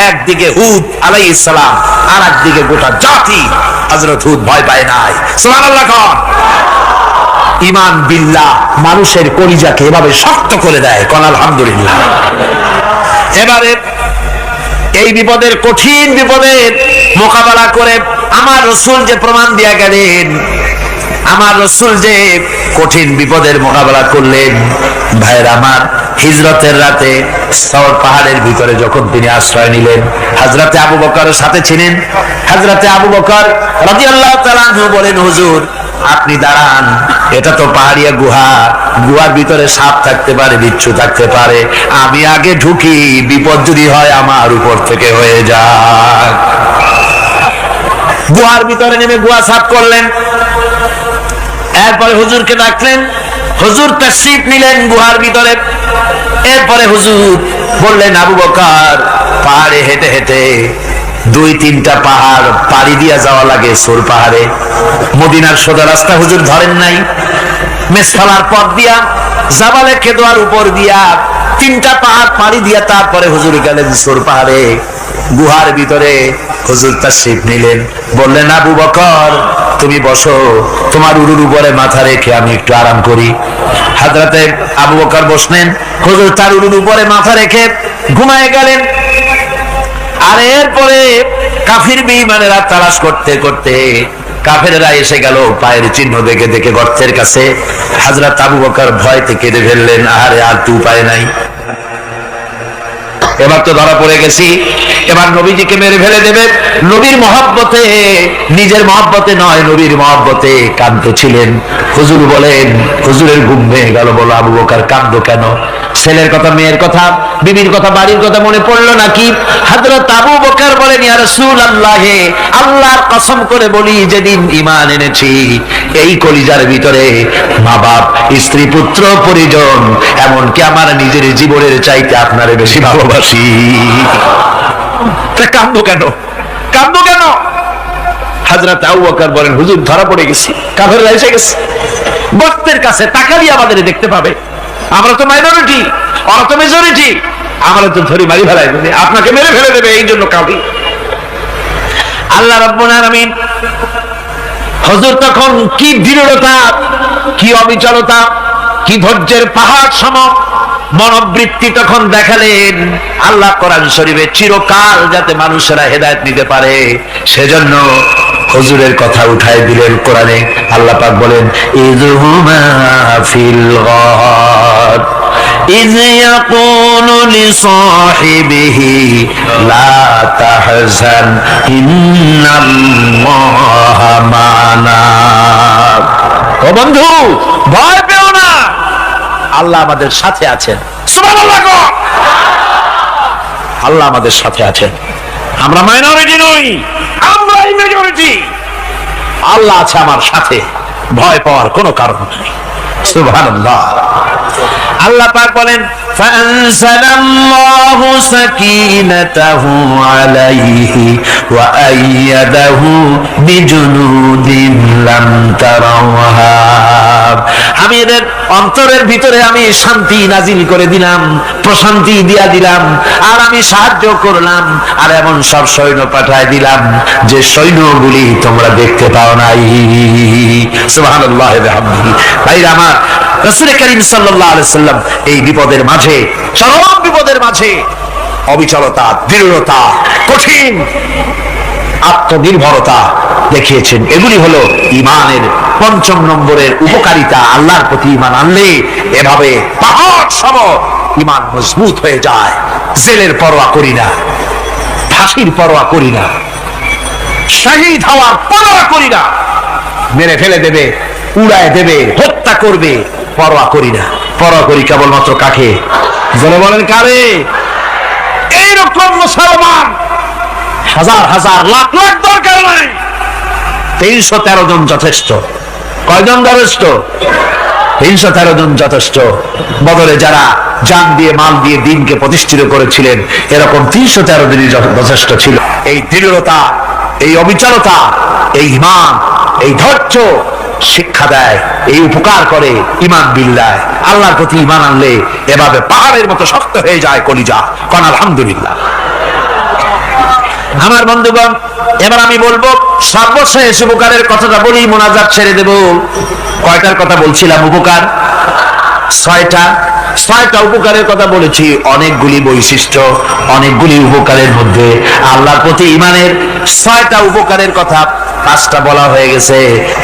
একদিকে হুদ আলাইহিস সালাম, আর একদিকে গোটা জাতি। হযরত হুদ ভয় পায় নাই। সুবহানাল্লাহ। ঈমান বিল্লাহ মানুষের কলিজাকে এভাবে শক্ত করে দেয়। কোন আলহামদুলিল্লাহ। এবারে এই বিপদের, কঠিন বিপদের মোকাবেলা করে আমার রাসূল যে প্রমাণ দিয়া গেলেন, আমার রাসূল যে কঠিন বিপদের মোকাবেলা করলেন, ভাইয়ের আমার, হিজরতের রাতে সওর পাহাড়ের ভিতরে যখন তিনি আশ্রয় নিলেন, হযরতে আবু বকরের সাথে ছিলেন। হযরতে আবু বকর রাদিয়াল্লাহু তাআলা আনহু বলেন, হুজুর আপনি দাঁড়ান, এটা তো পাহাড়িয়া গুহা, গুহার ভিতরে সাপ থাকতে পারে, বিচ্ছু থাকতে পারে, আমি আগে ঢুকি, বিপদ যদি হয় আমার উপর থেকে হয়ে যাক। গুহার ভিতরে নেমে গুহা সাফ করলেন। এরপরে হুজুরকে ডাকলেন, হুজুর তাশরীফ নিলেন গুহার ভিতরে। এরপরে হুজুর বললেন, আবু বকর, পাহাড়ে হেঁটে হেঁটে 2-3টা পাহাড় পাড়ি দিয়া যাওয়া লাগে সোর পাহাড়ে। মদিনার সোজা রাস্তা হুজুর ধরেন নাই, মেসফালার পথ দিয়া জাবালে খেদোয়ার উপর দিয়া 3টা পাহাড় পাড়ি দিয়া তারপরে হুজুর গেলেন সোর পাহাড়ে। গুহার ভিতরে হুজুর তাশরীফ নিলেন। বললেন, আবু বকর, তুমি বসো, তোমার উরুর উপরে মাথা রেখে আমি একটু আরাম করি। হযরতে আবু বকর বসলেন, হুজুর তার উরুর উপরে মাথা রেখে ঘুমায় গেলেন। আর এরপরে কাফির বেঈমানেরা তালাশ করতে করতে কাফেররা এসে গেল পায়ের চিহ্ন দেখে দেখে গর্তের কাছে। হযরত আবু বকর ভয়তে কেঁদে ফেললেন, আরে আর তো উপায় নাই, এবার তো ধরা পড়ে গেছি, এবার নবীজিকে মেরে ফেলে দেবে। নবীর মহব্বতে, নিজের মহব্বতে নয়, নবীর মহব্বতে কাঁদতেছিলেন। হুজুর বলেন, হুজুরের ঘুম ভেঙে গেল। বলো, আবু বকর কাঁদো কেন? ছেলের কথা, মেয়ের কথা, বিবির কথা, বাড়ির কথা মনে পড়লো নাকি? হযরত আবু বকর বলেন, ইয়া রাসূলুল্লাহ, আল্লাহর কসম করে বলি, যেদিন ঈমান এনেছি এই কলিজার ভিতরে মা বাপ, স্ত্রী, পুত্র, পরিজন, এমনকি আমার নিজের জীবনের চাইতে আপনারে বেশি ভালোবাসি। কাঁদো কেন? কাঁদো কেন? হযরত আবু বকর বলেন, হুজুর ধরা পড়ে গেছি, কাফেররা এসে গেছে গর্তের কাছে, তাকালি আমাদের দেখতে পাবে, আমরা তো মাইনরিটি, ওরা তো মেজরিটি, আমরা তো ধরি মারি ফেলাই দেবে, আপনাকে মেরে ফেলে দেবে, এই জন্য কাঁদি। আল্লাহ রাব্বুল আলামিন, হুজুর তখন কি দৃঢ়তা, কি অবিচলতা, কি ধৈর্যের পাহাড় সম মনোবৃত্তি তখন দেখালেন। আল্লাহ কোরআন শরীফে চিরকাল যাতে মানুষেরা হেদায়েত নিতে পারে সেজন্য হুজুরের কথা উঠাই দিলেন কোরআনে। আল্লাহ পাক বলেন, ইযহুমা ফিল গার ইয ইয়াকুলু লিসাহিবিহি লা তাহজান ইন্নাল্লাহা মা'ানা। ও বন্ধু, ভয় পেও না, আল্লাহ আমাদের সাথে আছেন। সুবহানাল্লাহ। আল্লাহ আমাদের সাথে আছেন, আমরা মাইনরিটি নই, আমরা মেজরিটি। আল্লাহ আছে আমার সাথে, ভয় পাওয়ার কোনো কারণ নেই। সুবহানাল্লাহ। আল্লাহ পাক বলেন, ফাআনজালাল্লাহু সাকিনাতাহু আলাইহি ওয়া আইয়াদাহু বিজুনুদিন লাম তারাওহা। আমি এদের অন্তরের ভিতরে আমি শান্তি নাজিল করে দিলাম, প্রশান্তি দিয়া দিলাম, আর আমি সাহায্য করলাম, আর এমন সব সৈন্য পাঠায় দিলাম যে সৈন্যগুলি তোমরা দেখতে পাও নাই। সুবহানাল্লাহ ওয়া বিহামদিহি। ভাইরা আমার, রাসূল করিম সাল্লাল্লাহু আলাইহি সাল্লাম এই বিপদের মাঝে, চরম বিপদের মাঝে অবিচলতা, দৃঢ়তা, কঠিন আত্মনির্ভরতা দেখিয়েছেন। এগুলি হলো ঈমানের 5ম নম্বরের উপকারিতা। আল্লাহর প্রতি ঈমান আনলে এভাবে পাহাড় সম ঈমান মজবুত হয়ে যায়। জেলের পরোয়া করি না, ফাঁসির পরোয়া করি না, শহীদ হওয়ার পরোয়া করি না, মেরে ফেলে দেবে, উড়ায় দেবে, হত্যা করবে, পরোয়া করি না। পরোয়া করি কেবলমাত্র কাকে? জনে বলেন কারে? এইরকম মুসলমান হাজার হাজার লাখ লাখ দরকার নাই, 313 জন যথেষ্ট। কয়জন যথেষ্ট? 313 জন যথেষ্ট। বদরে যারা জান দিয়ে, মাল দিয়ে দিনকে প্রতিষ্ঠিত করেছিলেন, এরকম 313 জনই যথেষ্ট ছিল। এই দৃঢ়তা, এই অবিচলতা, এই ঈমান, এই ধৈর্য শিক্ষা দেয়, এই উপকার করে ঈমান বিল্লাহ। আল্লাহর প্রতি ঈমান আনলে এভাবে পাহাড়ের মতো শক্ত হয়ে যায় কলিজা। কোন আলহামদুলিল্লাহ। আমার বন্ধুগণ, এবার আমি বলবো সর্বশেষ উপকারের কথাটা বলি, মোনাজাত ছেড়ে দেব। কয়টার কথা বলছিলাম? উপকার 6টা। 6টা উপকারের কথা বলেছি। অনেকগুলি বৈশিষ্ট্য, অনেকগুলি উপকারের মধ্যে আল্লাহর প্রতি ঈমানের 6টা উপকারের কথা 5টা বলা হয়ে গেছে।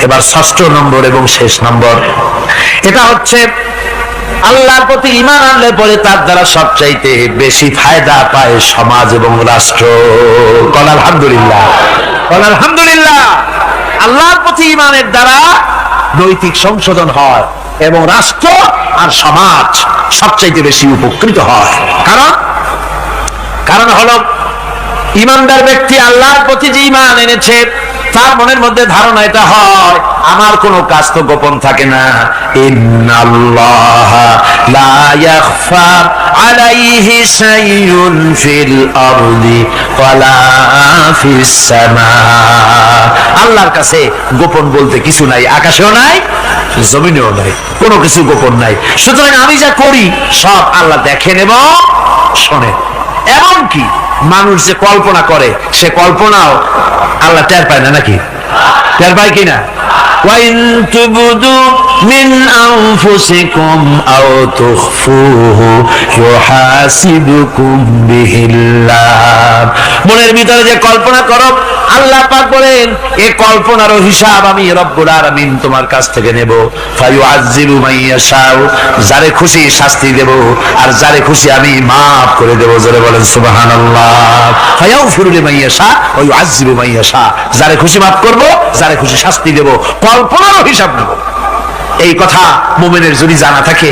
এবার 6ষ্ঠ নম্বর এবং শেষ নম্বর, এটা হচ্ছে আল্লাহর প্রতি ঈমান আনলে পরে তার দ্বারা সবচাইতে বেশি ফায়দা পায় সমাজ এবং রাষ্ট্র। কোন আলহামদুলিল্লাহ, কোন আলহামদুলিল্লাহ। আল্লাহর প্রতি ঈমানের দ্বারা নৈতিক সংশোধন হয় এবং রাষ্ট্র আর সমাজ সবচাইতে বেশি উপকৃত হয়। কারণ হলো ঈমানদার ব্যক্তি আল্লাহর প্রতি যে ঈমান এনেছে তার মনের মধ্যে ধারণা এটা হয়, আমার কোনো কাজ তো গোপন থাকে না। ইন্নাল্লাহা লা ইয়াখফা আলাইহি শাইউন ফিল আরদি ওয়ালা ফিস সামা। আল্লাহর কাছে গোপন বলতে কিছু নাই, আকাশেও নাই, জমিনেও নাই, কোনো কিছু গোপন নাই। সুতরাং আমি যা করি সব আল্লাহ দেখেন এবং শোনেন। এমনকি মানুষ যে কল্পনা করে সে কল্পনাও আল্লাহ টের পায় না, নাকি টের পায় কিনা? وَإِن تُبْدُوا مِنْ أَنفُسِكُمْ أَوْ تُخْفُوهُ يُحَاسِبْكُم بِهِ اللَّهُ। মনের ভিতরে যে কল্পনা করো, আল্লাহ পাক বলেন এই কল্পনারও হিসাব আমি রব্বুল আলামিন তোমার কাছ থেকে নেব। ফায়ুআযযিবু মান ইয়াশাউ, যারে খুশি শাস্তি দেব আর যারে খুশি আমি maaf করে দেব। জোরে বলেন সুবহানাল্লাহ। ফায়াগফিরু লিমান ইয়াশা ওয়া ইউআযযিবু মান ইয়াশা, যারে খুশি maaf করব, যারে খুশি শাস্তি দেব, কল্পনারও হিসাব নেব। এই কথা মুমিনের যদি জানা থাকে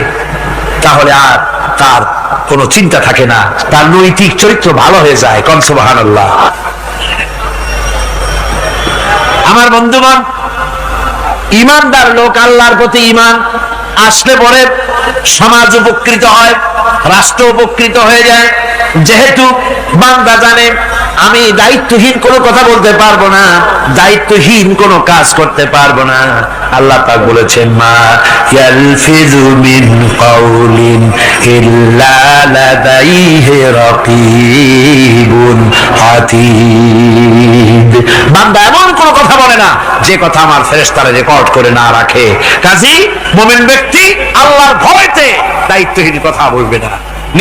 তাহলে আর তার কোনো চিন্তা থাকে না, তার নৈতিক চরিত্র ভালো হয়ে যায়। কোন সুবহানাল্লাহ। আমার বন্ধুগণ, ইমানদার লোক, আল্লাহর প্রতি ঈমান আসলে পরে সমাজ উপকৃত হয়, রাষ্ট্র উপকৃত হয়ে যায়। যেহেতু বান্দা জানে আমি দায়িত্বহীন কোনো কথা বলতে পারবো না, দায়িত্বহীন কোনো কাজ করতে পারবো না। আল্লাহ পাক বলেছেন, মা ইয়ালফিযু মিন কাউলিন ইল্লা লাদাইহি রাকীবুন আতীদ। বান্দা এমন কোনো কথা বলে না যে কথা আমার ফেরেশতারা রেকর্ড করে না রাখে। কাজী মুমিন ব্যক্তি আল্লাহর ভয়তে দায়িত্বহীন কথা বলবে না।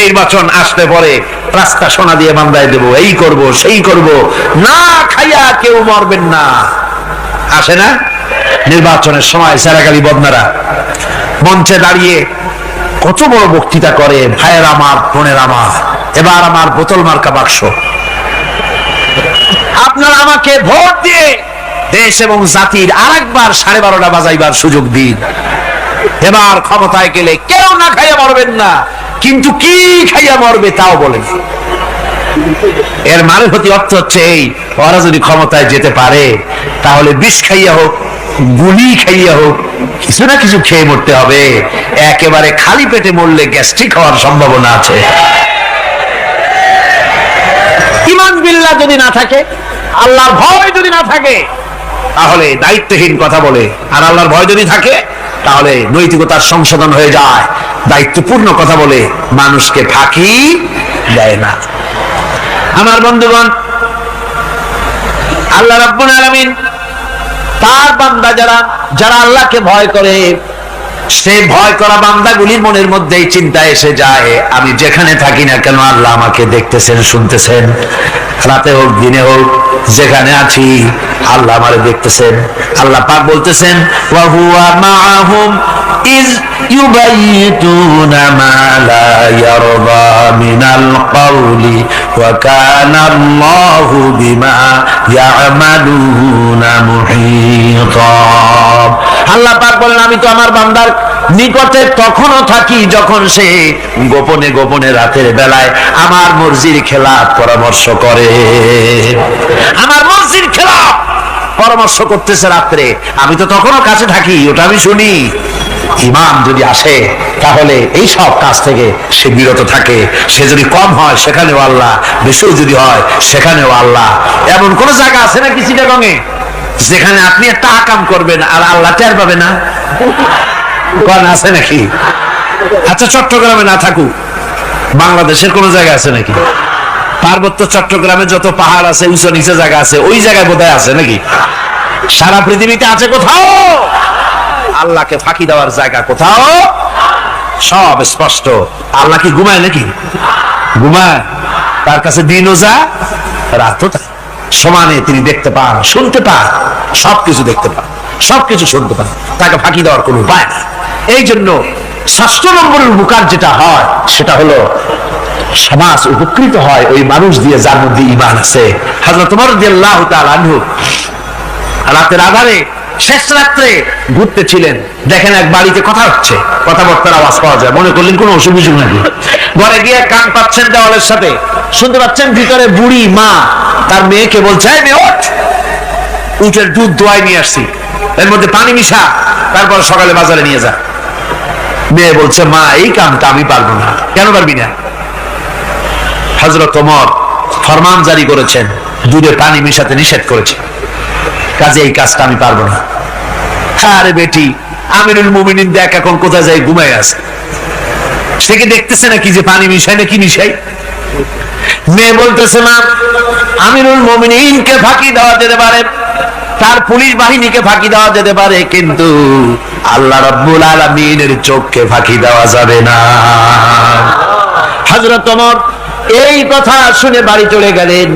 নির্বাচন আসলে পরে রাস্তা সোনা দিয়ে বান্দায় দেব, এই করব সেই করব, না খাইয়া কেউ মরবেন না। আসে না নির্বাচনের সময় সেরাগালি বদনারা মঞ্চে দাঁড়িয়ে কত বড় বক্তৃতা করে, ভাইয়ের আমার, বোনের আমার, এবার আমার বোতল মার্কা বাক্স, আপনারা আমাকে ভোট দিয়ে দেশ এবং জাতির আরেকবার 12:30 বাজাইবার সুযোগ দিন। এবার ক্ষমতায় গেলে কেউ না খাইয়া মরবেন না, কিন্তু কি খাইয়া মরবে তাও বলেন। এর মানে প্রতি অর্থ হচ্ছে এই, ওরা যদি ক্ষমতায় যেতে পারে তাহলে বিষ খাইয়া হোক, গুলি খাইয়া হোক, কিছু না কিছু খেয়ে মরতে হবে। একেবারে খালি পেটে মরলে গ্যাস্ট্রিক হওয়ার সম্ভাবনা আছে। ঈমান বিল্লাহ যদি না থাকে, আল্লাহর ভয় যদি না থাকে, তাহলে দায়িত্বহীন কথা বলে। আর আল্লাহর ভয় যদি থাকে তাহলে নৈতিকতার সংশোধন হয়ে যায়, দায়িত্বপূর্ণ কথা বলে, মানুষকে ফাঁকি দেয় না। আমার বন্ধুগণ, আল্লাহ রাব্বুল আলামিন তার বান্দা যারা আল্লাহকে ভয় করে, সে ভয় করা বান্দাগুলির মনের মধ্যে এই চিন্তা এসে যায়, আমি যেখানে থাকি না কেন আল্লাহ আমাকে দেখতেছেন, শুনতেছেন। রাতে হোক দিনে হোক যেখানে আছি আল্লাহ আমারে দেখতেছেন। আল্লাহ পাক বলতেছেন, ওয়া হুয়া মাআহুম ইয ইউবাইতুনা মা লা ইয়ারদা মিনাল কওলি ওয়া কানা আল্লাহু বিমা ইয়ামালুনা মুহীতা। আল্লাহ পাক বলেন, আমি তো আমার বান্দার নিকটে তখনও থাকি যখন সে গোপনে গোপনে রাতের বেলায় আমার মর্জির খেলাফ পরামর্শ করে। আমার মর্জির খেলাফ পরামর্শ করতেছে রাত্রে, আমি তো তখনও কাছে থাকি, ওটা আমি শুনি। ঈমান যদি আসে তাহলে এই সব কাজ থেকে সে বিরত থাকে। সে যদি কম হয় সেখানেও আল্লাহ, বেশিও যদি হয় সেখানেও আল্লাহ। এমন কোন জায়গা আছে নাকি চিটাগংয়ে যেখানে আপনি একটা আকাম করবেন আর আল্লাহ টের পাবে না? কোন আছে নাকি? আচ্ছা, চট্টগ্রামে না থাকুক, বাংলাদেশের কোন জায়গা আছে নাকি? পার্বত্য চট্টগ্রামে যত পাহাড় আছে, উঁচু নিচে জায়গা আছে, ওই জায়গায় বোধহয় আছে নাকি? সারা পৃথিবীতে আছে কোথাও? আল্লাহকে ফাঁকি দেওয়ার জায়গা কোথাও? সব স্পষ্ট। আল্লাহ কি ঘুমায় নাকি? ঘুমায়? তার কাছে দিনও যা, রাতও তাই। সমানে তিনি দেখতে পান, শুনতে পান, সবকিছু দেখতে পান, সবকিছু শুনতে পান। তাকে ফাঁকি দেওয়ার কোনো উপায় না। এই জন্য ৬ষ্ঠ নম্বরের উপকার যেটা হয় সেটা হলো সমাজ উপকৃত হয় ওই মানুষ দিয়ে যার মধ্যে ঈমান আছে। হযরত ওমর রাদিয়াল্লাহু তাআলা আনহু রাতের আধারে শেষ রাত্রে ঘুরতেছিলেন, দেখেন এক বাড়িতে কথা হচ্ছে, কথাবার্তার আওয়াজ পাওয়া যায়। মনে করলেন কোনো অসুখ বিসুখ নাকি। ঘরে গিয়ে কান পাচ্ছেন দেওয়ালের সাথে, শুনতে পাচ্ছেন ভিতরে বুড়ি মা তার মেয়েকে বলছে, এই মেয়ে ওঠ, উটের দুধ দোয়াই নিয়ে আসছি, এর মধ্যে পানি মিশা, তারপর সকালে বাজারে নিয়ে যা। মেয়ে বলছে, মা এই কামটা আমি পারবো না। কেন পারবি না? হযরত ওমর ফরমান জারি করেছেন, দুধে পানি মিশাতে নিষেধ করেছে, কাজে এই কাজটা আমি পারবো না। আরে বেটি, আমিরুল মুমিনিন দেখ এখন কোথায় যায়, ঘুমায় আছে, সে কি দেখতেছে নাকি যে পানি মিশাই না কি মিশাই? মেয়ে বলতেছে, মা আমিরুল মুমিনিনকে ফাঁকি দেওয়া যেতে পারে, তার পুলিশ বাহিনীকে ফাঁকি দেওয়া যেতে পারে, কিন্তু আল্লাহ রাব্বুল আলামিনের চোখকে ফাঁকি দেওয়া যাবে না। হযরত ওমর এই কথা শুনে বাড়ি চলে গেলেন,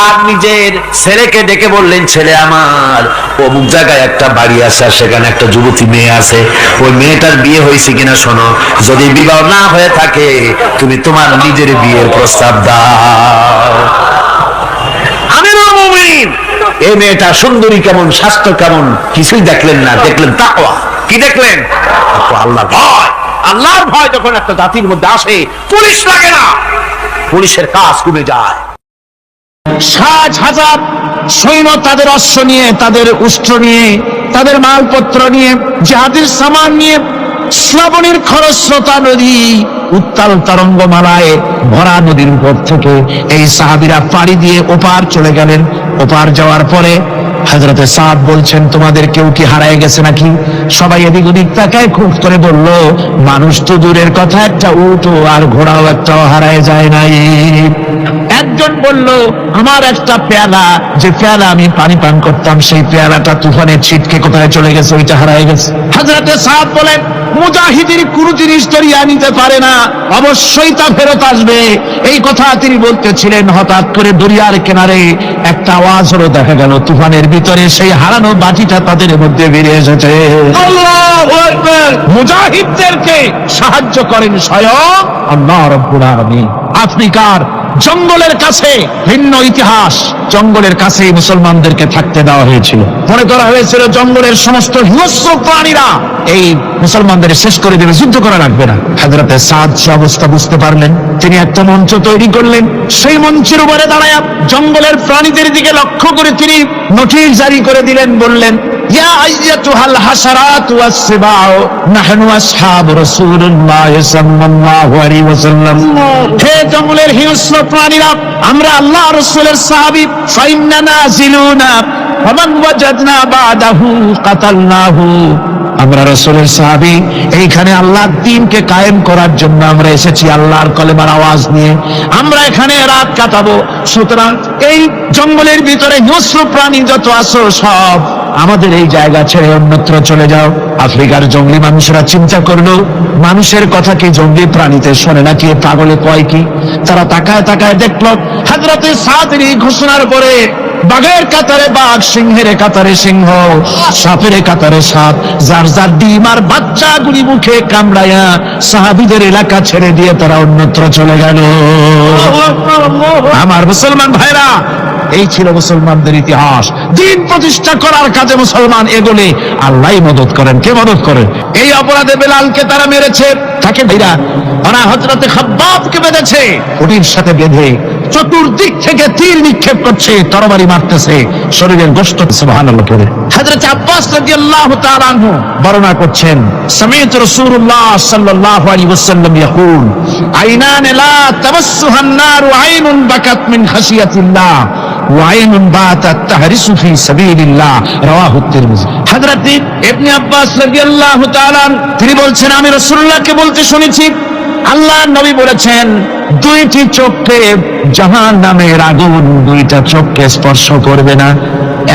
আর নিজের ছেলেকে ডেকে বললেন, ছেলে আমার, অমুক জায়গায় একটা বাড়ি আছে, সেখানে একটা যুবতী মেয়ে আছে, ওই মেয়েটার বিয়ে হয়েছে কিনা শোনো, যদি বিবাহ না হয়ে থাকে তুমি তোমার নিজের বিয়ের প্রস্তাব দাও। আমিরুল মুমিনিন এই মেয়েটা সুন্দরী কেমন, স্বাস্থ্য কেমন কিছুই দেখলেন না, দেখলেন তাকওয়া। কি দেখলেন? আল্লাহর ভয়। আল্লাহর ভয় যখন একটা জাতির মধ্যে আসে, পুলিশ লাগে না, পুলিশের কাজ কমে যায়। 60,000 সৈন্য তাদের অশ্ব নিয়ে, তাদের উষ্ট্র নিয়ে, তাদের মালপত্র নিয়ে, জিহাদের সামান নিয়ে শ্রাবণীর খরস্রোতা নদী, উত্তাল তরঙ্গমালায় ভরা নদীর উপর থেকে এই সাহাবীরা পাড়ি দিয়ে ওপার চলে গেলেন। ওপার যাওয়ার পরে হযরতে সাদ বলছেন, তোমাদের কেউ কি হারায় গেছে নাকি? সবাই এদিক ওদিক তাকায়, খুব করে বলল, মানুষ তো দূরের কথা, একটা উট আর ঘোড়াও একটাও হারায় যায় নাই। একজন বলল, আমার একটা পেয়ালা, যে পেয়ালা আমি পানি পান করতাম, সেই পেয়ালাটা তুফানে ছিটকে কোথায় চলে গেছে, ওইটা হারায় গেছে। হযরতে সাদ বলেন, মুজাহিদের কোনো জিনিস দরিয়া নিতে পারে না, অবশ্যই তা ফেরত আসবে। এই কথা তিনি বলতেছিলেন, হঠাৎ করে দরিয়ার কিনারে একটা আওয়াজ হলো, দেখা গেল তুফানের ভিতরে সেই হারানো বাটিটা তাদের মধ্যে বেরিয়ে এসেছে। আল্লাহু আকবার! মুজাহিদদেরকে সাহায্য করেন স্বয়ং আল্লাহ রাব্বুল আলামিন। আফ্রিকার জঙ্গলের কাছে ভিন্ন ইতিহাস, জঙ্গলের কাছে মুসলমানদেরকে থাকতে দেওয়া হয়েছিল। মনে করা হয়েছিল জঙ্গলের সমস্ত হিংস্র প্রাণীরা এই মুসলমানদের শেষ করে দেবে, যুদ্ধ করা লাগবে না। হযরতে সাদ সে অবস্থা বুঝতে পারলেন, তিনি একটা মঞ্চ তৈরি করলেন। সেই মঞ্চের উপরে দাঁড়ায় জঙ্গলের প্রাণীদের দিকে লক্ষ্য করে তিনি নোটিশ জারি করে দিলেন, বললেন, ইয়া আইয়াতুহাল হাশারাতু ওয়াস-সিবাউ নাহনু আসহাবু রাসূলুল্লাহ সাল্লাল্লাহু আলাইহি ওয়াসাল্লাম। হে জঙ্গলের হিংস্র প্রাণীরা, আমরা আল্লাহ রাসূলের সাহাবী, ফাইন্না নাজিলুনা ওয়ামান ওয়াজাদনা বাদাহু কাতালনাহু। আমরা রাসূলের সাহাবী, এইখানে আল্লাহর দ্বীনকে কায়েম করার জন্য আমরা এসেছি, আল্লাহর কলেমার আওয়াজ নিয়ে আমরা এখানে রাত কাটাবো। সুতরাং এই জঙ্গলের ভিতরে হিংস্র প্রাণী যত আছো, সব আমাদের এই জায়গা ছেড়ে অন্যত্র চলে যাও। আফ্রিকার জঙ্গলি মানুষরা চিন্তা করলো, মানুষের কথা কি জঙ্গলি প্রাণীতে শোনে নাকি, পাগলে কয় কি? তারা তাকায় তাকায় দেখলো, হযরতে সাদের এই ঘোষণার পরে বাঘের কাতারে বাঘ, সিংহের কাতারে সিংহ, সাপের কাতারে সাপ, যার যার ডিম আর বাচ্চাগুলি মুখে কামড়ায়া সাহাবীদের এলাকা ছেড়ে দিয়ে তারা অন্যত্র চলে গেল। আমার মুসলমান ভাইরা, এই ছিল মুসলমানদের ইতিহাস। দিন প্রতিষ্ঠা করার কাজে মুসলমান এগোলে আল্লাহই মদত করেন। কে মদত করেন? এই অপরাধে বেলালকে তারা মেরেছে, তাকে ভাইরা ওরা হযরতে খাব্বাবকে বেঁধেছে, ওটির সাথে বেঁধে চতুর্দিক থেকে তীর নিক্ষেপ করছে, তরবারি মারতেছে, শরীরের গোশত। সুবহানাল্লাহ করে হযরত আব্বাস রাদিয়াল্লাহু তাআলা আনহু বর্ণনা করছেন, সামি'তু রাসূলুল্লাহ সাল্লাল্লাহু আলাইহি ওয়াসাল্লাম ইয়াকুল, আইনান লা তামাসসুহান নারু আইনুন বাকাত মিন খাশিয়াতিল্লাহ ওয়া আইনুন বাতাত তাহরিসু ফি সাবিলিল্লাহ। রাওয়াহু তিরমিজি। হযরত ইবনে আব্বাস রাদিয়াল্লাহু তাআলা তিনি বলছেন, আমি রাসূলুল্লাহকে বলতে শুনেছি, আল্লাহর নবী বলেছেন, দুইটি চোখকে জাহান্নামের আগুন দুইটা চোখকে স্পর্শ করবে না।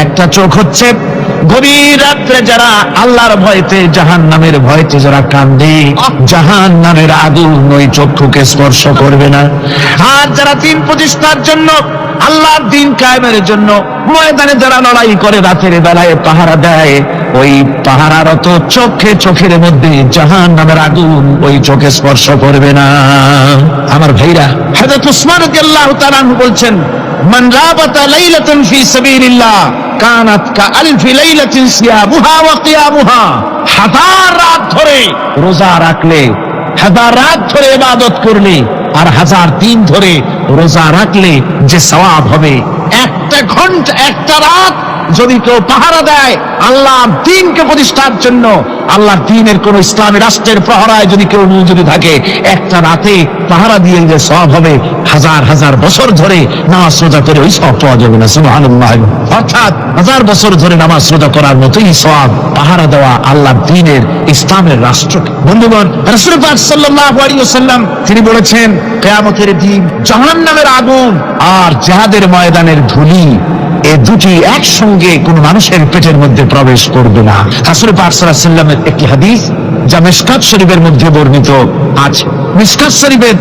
একটা চোখ হচ্ছে গভীর রাত্রে যারা আল্লাহর ভয়তে, জাহান্নামের ভয়তে যারা কান্দে, জাহান্নামের আগুন ওই চক্ষুকে স্পর্শ করবে না। আর যারা দিন প্রতিষ্ঠার জন্য, আল্লাহর দিন কায়েমের জন্য ময়দানে যারা লড়াই করে, রাতের বেলায় পাহারা দেয়, ওই পাহারারত চোখে, চোখের মধ্যে জাহান্নামের আগুন ওই চোখে স্পর্শ করবে না। আমার ভাইরা, হযরত উসমান রাদিয়াল্লাহু তাআলা বলছেন, মান রাবাতা লাইলাতান ফি সাবিলিল্লাহ কানাত কাআলফি লাইলাতিন সিয়ামুহা ওয়া কিয়ামুহা। হাজার রাত ধরে রোজা রাখলে, হাজার রাত ধরে ইবাদত করলে, আর হাজার দিন ধরে রোজা রাখলে যে সওয়াব হবে, একটা একটা রাত যদি কেউ পাহারা দেয় আল্লাহর দ্বীনকে প্রতিষ্ঠার জন্য, আল্লাহর দ্বীনের কোন ইসলামী রাষ্ট্রের প্রহরায় যদি কেউ যদি থাকে, একটা রাতে পাহারা দিয়ে যে সওয়াব হবে, হাজার হাজার বছর ধরে নামাজ রোজা করে ওই সওয়াব পাওয়া যাবে না। সুবহানাল্লাহ। অর্থাৎ হাজার বছর ধরে নামাজ রোজা করার মতোই সওয়াব পাহারা দেওয়া আল্লাহর দ্বীনের ইসলামের রাষ্ট্রকে। বন্ধুগণ, রাসূল পাক সাল্লাল্লাহু আলাইহি ওয়াসাল্লাম তিনি বলেছেন, কিয়ামতের দিন জাহান্নামের আগুন আর জিহাদের ময়দানের ধুলি এই দুটি একসঙ্গে কোন মানুষের পেটের মধ্যে প্রবেশ করবে না। রাসূল পাক সাল্লাল্লাহু আলাইহি ওয়াসাল্লামের একটি হাদিস যা মিশকাত শরীফের মধ্যে বর্ণিত আছে। মিশকাত শরীফের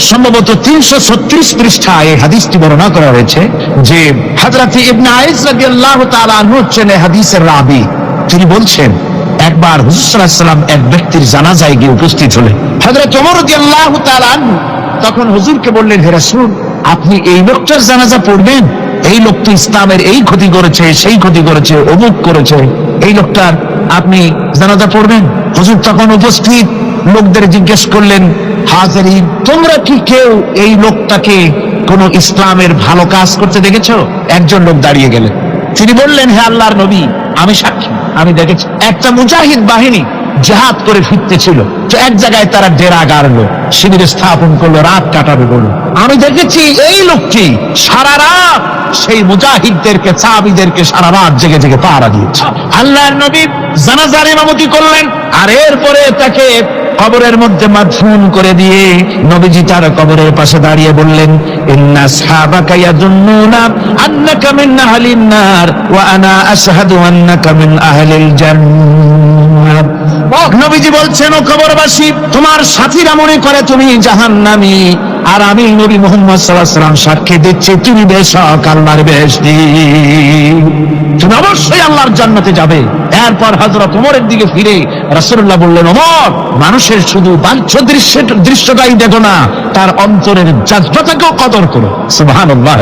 সম্ভবত 336 পৃষ্ঠায় এই হাদিসটি বর্ণনা করা হয়েছে যে হযরত ইবনে আইস রাদিয়াল্লাহু তাআলা আনহু হচ্ছেন এই হাদিসের রাবী। তিনি বলছেন, একবার হুজুর সাল্লাল্লাহু আলাইহি ওয়াসাল্লাম এক ব্যক্তির জানাজায় গিয়ে উপস্থিত হলেন। হযরত ওমর রাদিয়াল্লাহু তাআলা আনহু তখন হুজুরকে বললেন, হে রাসূল, আপনি এই লোকটার জানাজা পড়বেন? এই লোক তো ইসলামের এই ক্ষতি করেছে, সেই ক্ষতি করেছে, অমুক করেছে, এই লোকটার আপনি জানাজা পড়বেন? হুজুর তখন উপস্থিত লোকদের জিজ্ঞেস করলেন, হাজিরিন, তোমরা কি কেউ এই লোকটাকে কোন ইসলামের ভালো কাজ করতে দেখেছো? একজন লোক দাঁড়িয়ে গেলেন। তিনি বললেন, হে আল্লাহর নবী, আমি সাক্ষী, আমি দেখেছি একটা মুজাহিদ বাহিনী জিহাদ করে ফিরতেছিল, তো এক জায়গায় তারা ডেরা গাড়লো, শিবির স্থাপন করলো, রাত কাটাবে বলল। আমি দেখেছি এই লোকটি সারা রাত সেই মুজাহিদদেরকে, সাহাবীদেরকে সারা রাত জেগে জেগে পাহারা দিয়েছে। আল্লাহর নবী জানাজার ইমামতি করলেন, আর এরপরে তাকে কবরের মধ্যে মাদফুন করে দিয়ে নবীজি তার কবরের পাশে দাঁড়িয়ে বললেন, ইন্না আসহাবাকা ইয়াযুন্নুনা আন্নাকা মিন আহলিন নার ওয়া আনা আশহাদু আন্নাকা মিন আহলিল জান্নাহ। নবীজি বলছেন, ও কবরবাসী, তোমার সাথীরা মনে করে তুমি জাহান্নামী, আর আমি নবী মুহাম্মদ সাল্লাল্লাহু আলাইহি ওয়াসাল্লাম সাক্ষী দিচ্ছি তুমি বেশক আল্লাহর বেহেশতি, তুমি অবশ্যই আল্লাহর জান্নাতে যাবে। এরপর হযরত ওমরের দিকে ফিরে রাসূলুল্লাহ বললেন, ওমর, মানুষের শুধু বাহ্য দৃশ্যটাই দেখো না, তার অন্তরের জাযবাটাকেও কদর করো। সুবহানাল্লাহ।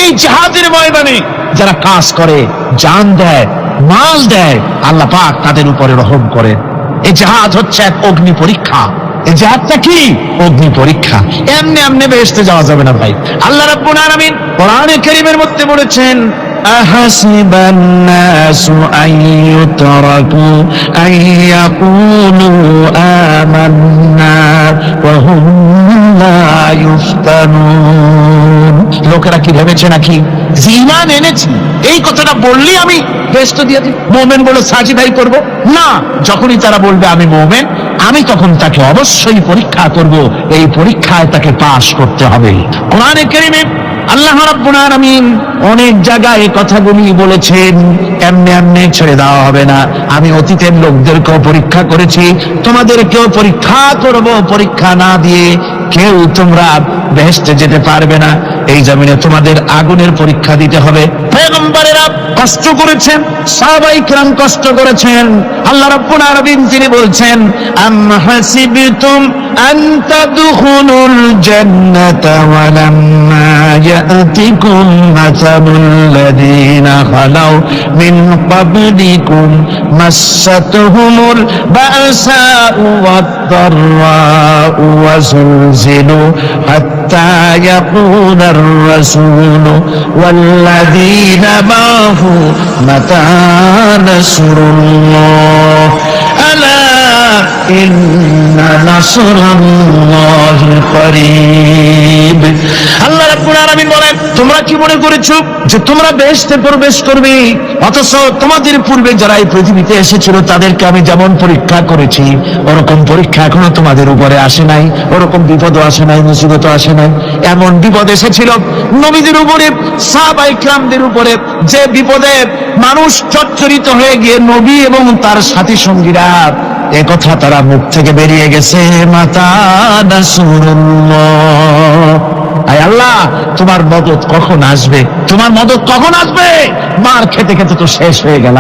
এই জিহাদের ময়দানে যারা কাজ করে, জান দেয়, মাল দেয়, আল্লাহ পাক তাদের উপরে রহম করেন। এই জিহাদ হচ্ছে এক অগ্নি পরীক্ষা। এই জিহাদটা কি? অগ্নি পরীক্ষা। এমনি এমনি বেহেশতে যাওয়া যাবে না ভাই। আল্লাহ রাব্বুল আলামিন কোরআনে কারীমের মধ্যে বলেছেন, আহাসিবান নাসু আন ইউতরাকু আন ইয়াকুলু আমান্না ওয়া হুম লা ইফতানুন। লোকেরা কি ভেবেছে নাকি যে ঈমান এনেছি এই কথাটা বললেই আমি বেহেশত দিয়ে দিই, মুমিন বলে সার্টিফাই করব? না, যখনই তারা বলবে আমি মুমিন, আমি তখন তাকে অবশ্যই পরীক্ষা করব। এই পরীক্ষায় তাকে পাশ করতে হবে। কোরআনে কারীমে আল্লাহ রাব্বুল আলামিন অনেক জায়গায় এই কথাগুলি বলেছেন, এমনি এমনি ছেড়ে দেওয়া হবে না। আমি অতীতের লোকদেরকেও পরীক্ষা করেছি, তোমাদেরকেও পরীক্ষা করব। পরীক্ষা না দিয়ে কেউ তোমরা বেহেশতে যেতে পারবে না। এই জমিনে তোমাদের আগুনের পরীক্ষা দিতে হবে। পয়গম্বরেরা কষ্ট করেছেন, সাহাবায়ে কিরাম কষ্ট করেছেন। আল্লাহ রাব্বুল আলামিন তিনি বলছেন, আম হাসিবতুম আন তাদখুলুল জান্নাতা ওয়া লাম্মা ইয়াতিকুম মাসালুল লাযীনা খালাউ মিন ক্বাবলিকুম মাসাতুহুমুল বাসাউ ওয়াদ-দাররাউ ওয়া যুলজিলু হাত্তা ইয়াকুলার রাসূলু ওয়াল্লাযীনা মা'হু মাতা নাসরুল্লাহ আলা ইন্না নাসরাল্লাহি করিব। আল্লাহ রাব্বুল আলামিন বলেন, তোমরা কি মনে করেছো যে তোমরা বেহেশতে প্রবেশ করবে, অথচ তোমাদের পূর্বে যারা এই পৃথিবীতে এসেছিল তাদেরকে আমি যেমন পরীক্ষা করেছি ওরকম পরীক্ষা এখনো তোমাদের উপরে আসে নাই, ওরকম বিপদও আসে নাই, মুসিবতও আসে নাই। এমন বিপদ এসেছিল নবীদের উপরে, সাহাবায়ে কিরামদের উপরে, যে বিপদে মানুষ চচ্চরিত হয়ে গিয়ে নবী এবং তার সাথী সঙ্গীরা একথা তারা মুখ থেকে বেরিয়ে গেছে, মাতা নাসরুল্লাহ। আয় আল্লাহ, তোমার মদদ কখন আসবে? তোমার মদদ কখন আসবে? মার খেতে খেতে তো শেষ হয়ে গেল।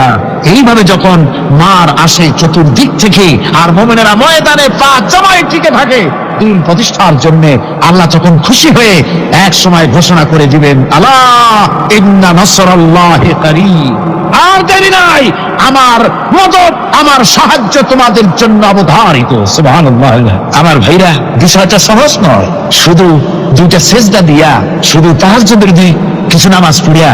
এইভাবে যখন মার আসে চতুর্দিক থেকে, আর মুমিনেরা ময়দানে পা জমায়ে টিকে থাকে দিন প্রতিষ্ঠার জন্য, আল্লাহ তখন খুশি হয়ে এক সময় ঘোষণা করে দিবেন, আলা ইন্না নাসরাল্লাহি করিব। আর দেরি নাই, আমার মদদ, আমার সাহায্য তোমাদের জন্য অবধারিত। সুবহানাল্লাহ। আমার ভাইরা, বিষয়টা সহজ নয়। শুধু দুইটা সেজদা দিয়া, শুধু তাহাজ্জুদের কিছু নামাজ পড়িয়া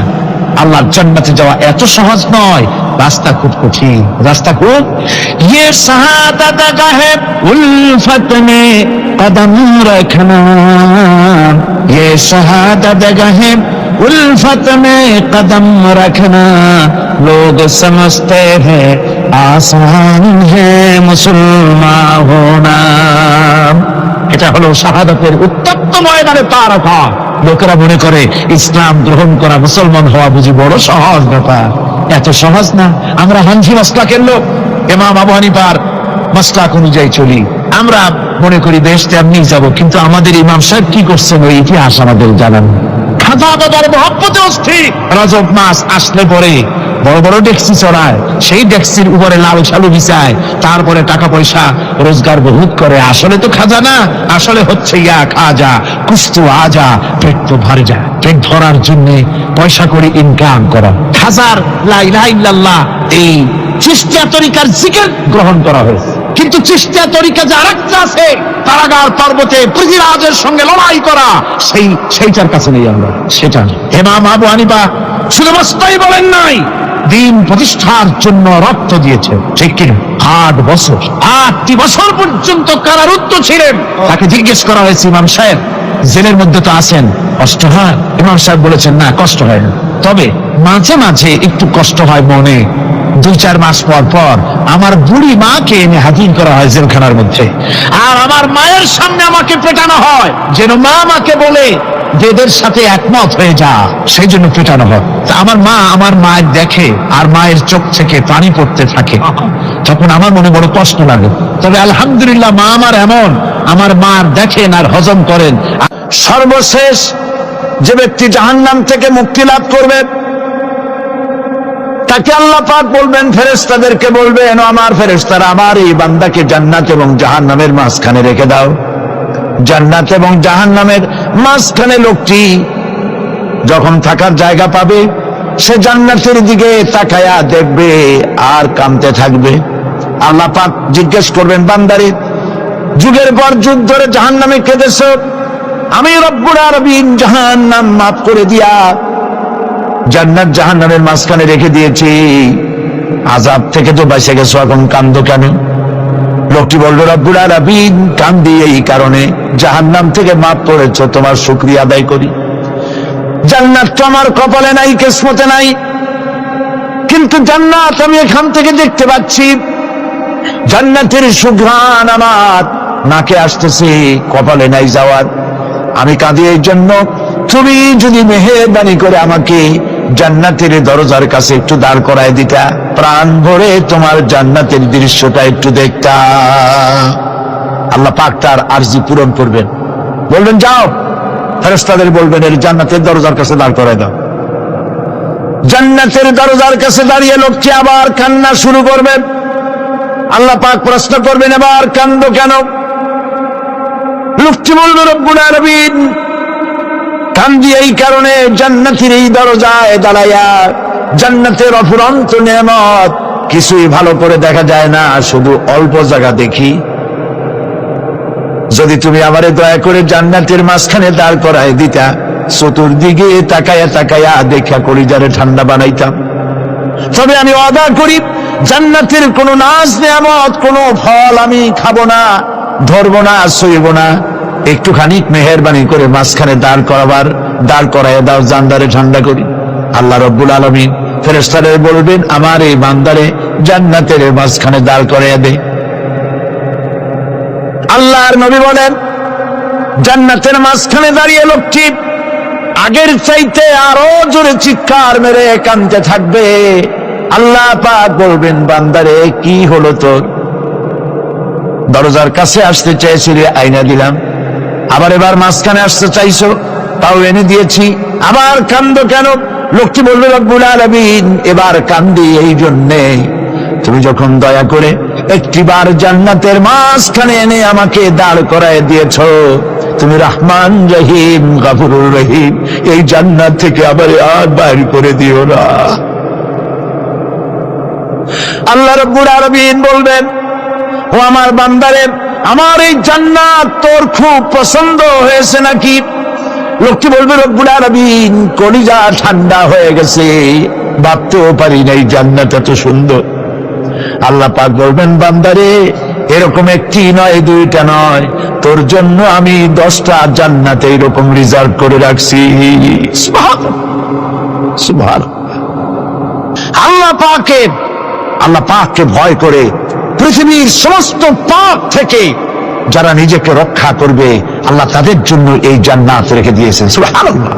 আল্লাহর জান্নাতে যাওয়া এত সহজ নয়, রাস্তা খুব কঠিন, রাস্তা খুব। ये शहादत गाहे उल्फत में कदम रखना, ये शहादत गाहे उल्फत में कदम रखना, लोग समझते हैं आसान है मुसलमान होना। এটা হলো শাহাদাতের উত্তপ্ত ময়দানে পা রাখা। লোকেরা মনে করে ইসলাম গ্রহণ করা, মুসলমান হওয়া বুঝি বড় সহজ ব্যাপার। এত সহজ না। আমরা হানফি মাসলাকের লোক, ইমাম আবু হানিফার মাসলাক অনুযায়ী চলি। আমরা মনে করি বেহেশতে এমনি যাব, কিন্তু আমাদের ইমাম সাহেব কি করছেন ওই ইতিহাস আমাদের জানান। খাজা বাবার মহব্বতে অস্থির। রজব মাস আসলে পরে বড় বড় ডেক্সি চড়ায়, সেই ডেক্সির উপরে লাল শালু বিছায়, তারপরে টাকা পয়সা রোজগার বহুত করে। আসলে তো খাজা না, আসলে হচ্ছে ইয়া খাজা কুস্তু আজা, পেট তো ভরে যায়। পেট ভরার জন্য পয়সা করে ইনকাম করা। খাজার লা ইলাহা ইল্লাল্লাহ এই চিশতিয়া তরিকার জিকির গ্রহণ করা হয়েছে, কিন্তু চিশতিয়া তরিকা যে আরেকটা আছে, কারাগার পর্বতে পৃথিবীরাজের সঙ্গে লড়াই করা, সেইটার কাছে নেই আমরা। সেটা ইমাম আবু হানিফা শুধু মস্তাই বলেন নাই, দিন প্রতিষ্ঠার জন্য রক্ত দিয়েছে, ঠিক কিনা? 8 বছর, 8টি বছর পর্যন্ত কারারুদ্ধ ছিলেন। তাকে জিজ্ঞেস করা হয়েছে, ইমাম সাহেব জেলের মধ্যে তো আছেন, কষ্ট হয়? ইমাম সাহেব বলেছেন, না কষ্ট হয় না, তবে মাঝে মাঝে একটু কষ্ট হয় মনে। 2-4 মাস পর পর আমার বুড়ি মাকে এনে হাজির করা হয় জেলখানার মধ্যে, আর আমার মায়ের সামনে আমাকে পেটানো হয়, যেন মা আমাকে বলে এদের সাথে একমত হয়ে যা, সেই জন্য পেটানো হয়। তা আমার মা আমার মায়ের দেখে, আর মায়ের চোখ থেকে পানি পড়তে থাকে, তখন আমার মনে বড় কষ্ট লাগে। তবে আলহামদুলিল্লাহ মা আমার এমন, আমার মার দেখেন আর হজম করেন। সর্বশেষ যে ব্যক্তি জাহান্নাম থেকে মুক্তি লাভ করবে, তাকে আল্লাহ পাক বলবেন, ফেরেশতাদেরকে বলবেন, আমার ফেরেশতারা আমার এই বান্দাকে জান্নাত এবং জাহান্নামের মাঝখানে রেখে দাও। জান্নাত এবং জাহান্নামের মাঝখানে লোকটি যখন থাকার জায়গা পাবে, সে জান্নাতের দিকে তাকায়া দেখবে আর কাঁদতে থাকবে। আল্লাহ পাক জিজ্ঞেস করবেন, বান্দারে যুগের পর যুগ ধরে জাহান্নামে কেঁদেছ, আমি রব্বুল আলামিন জাহান্নাম মাফ করে দিয়া জান্নাত জাহান্নামের মাঝখানে রেখে দিয়েছি, আযাব থেকে তো বেঁচে গেছো, এখন কান্দো কেন? লোকটি বলবে, রব্বুল আলামিন কান্দি এই কারণে, জাহান্নাম থেকে মাফ করেছো, তোমার শুকরিয়া আদায় করি। জান্নাত তো আমার কপালে নাই, কিসমতে নাই, কিন্তু জান্নাত আমি এখান থেকে দেখতে পাচ্ছি। জান্নাতের সুঘ্রাণ আমার নাকে আসতেছে, কপালে নাই যাওয়ার। আমি কাঁদি এই জন্য, তুমি যদি মেহেরবানি করে আমাকে জান্নাতের দরজার কাছে একটু দাঁড় করায় দিতা, প্রাণ ভরে তোমার জান্নাতের দৃশ্যটা একটু দেখতা। আল্লাহ পাক তার আরজি পূরণ করবেন, বলবেন যাও, ফেরেশতাদের বলবেন এর জান্নাতের দরজার কাছে দাঁড় করায় দাও। জান্নাতের দরজার কাছে দাঁড়িয়ে লোকটি আবার কান্না শুরু করবেন। আল্লাহ পাক প্রশ্ন করবেন, এবার কান্দো কেন? লোকটি বলবে, রব্বুল আলামিন কান্দি এই কারণে, জান্নাতের এই দরজায় দাঁড়াইয়া জান্নাতের অফুরন্ত নেয়ামত কিছুই ভালো করে দেখা যায় না, শুধু অল্প জায়গা দেখি। যদি তুমি আমারে দয়া করে জান্নাতের মাঝখানে দাঁড় করায় দিতা, চতুর্দিকে তাকায়া তাকায়া দেখা কলিজারে ঠান্ডা বানাইতাম। তবে আমি ওয়াদা করি, জান্নাতের কোনো নাজ নেয়ামত, কোনো ফল আমি খাবো না, ধরবো না, সইব না। একটুখানি মেহেরবানি করে মাঝখানে দাঁড় করায় দাও, জান্নারে ঠান্ডা করি। আল্লাহ রব্বুল আলামিন ফেরেশতাদের বলবেন, আমার এই বান্দারে জান্নাতের মাঝখানে দাঁড় করাইয়া দে। আল্লাহর নবী বলেন, জান্নাতের মাঝখানে দাঁড়িয়ে লোকটি আগের চাইতে আরো জোরে চিৎকার মেরে কাঁদতে থাকবে। আল্লাহ পাক বলবেন, বান্দারে কি হলো তোর? দরজার কাছে আসতে চাইছিলে, আইনা দিলাম। আবার এবার মাঝখানে আসতে চাইছো, তাও এনে দিয়েছি, আবার কান্দো কেন? লোকটি বলবে, রব্বুল আলামিন এবার কান্দি এই জন্যে, তুমি যখন দয়া করে একটিবার জান্নাতের মাঝখানে এনে আমাকে দাঁড় করায় দিয়েছ, তুমি রহমান রহিম গফুরুর রহিম, এই জান্নাত থেকে আবার আর বাইর করে দিও না। আল্লাহ রাব্বুল আলামিন বলবেন, ও আমার বান্দারে, আমার এই জান্নাত তোর খুব পছন্দ হয়েছে নাকি? লোকটি বলবে রব্বুল আলামিন কলিজা ঠান্ডা হয়ে গেছে, ভাবতেও পারি নাই জান্নাত এত সুন্দর। আল্লাহ পাক বলবেন বান্দারে এরকম একটি নয় দুইটা নয়, তোর জন্য আমি 10টা জান্নাত এইরকম রিজার্ভ করে রাখছি। সুবহানাল্লাহ সুবহানাল্লাহ। আল্লাহ পাককে ভয় করে পৃথিবীর সমস্ত পাপ থেকে যারা নিজেকে রক্ষা করবে আল্লাহ তাদের জন্য এই জান্নাত রেখে দিয়েছেন। সুবহানাল্লাহ।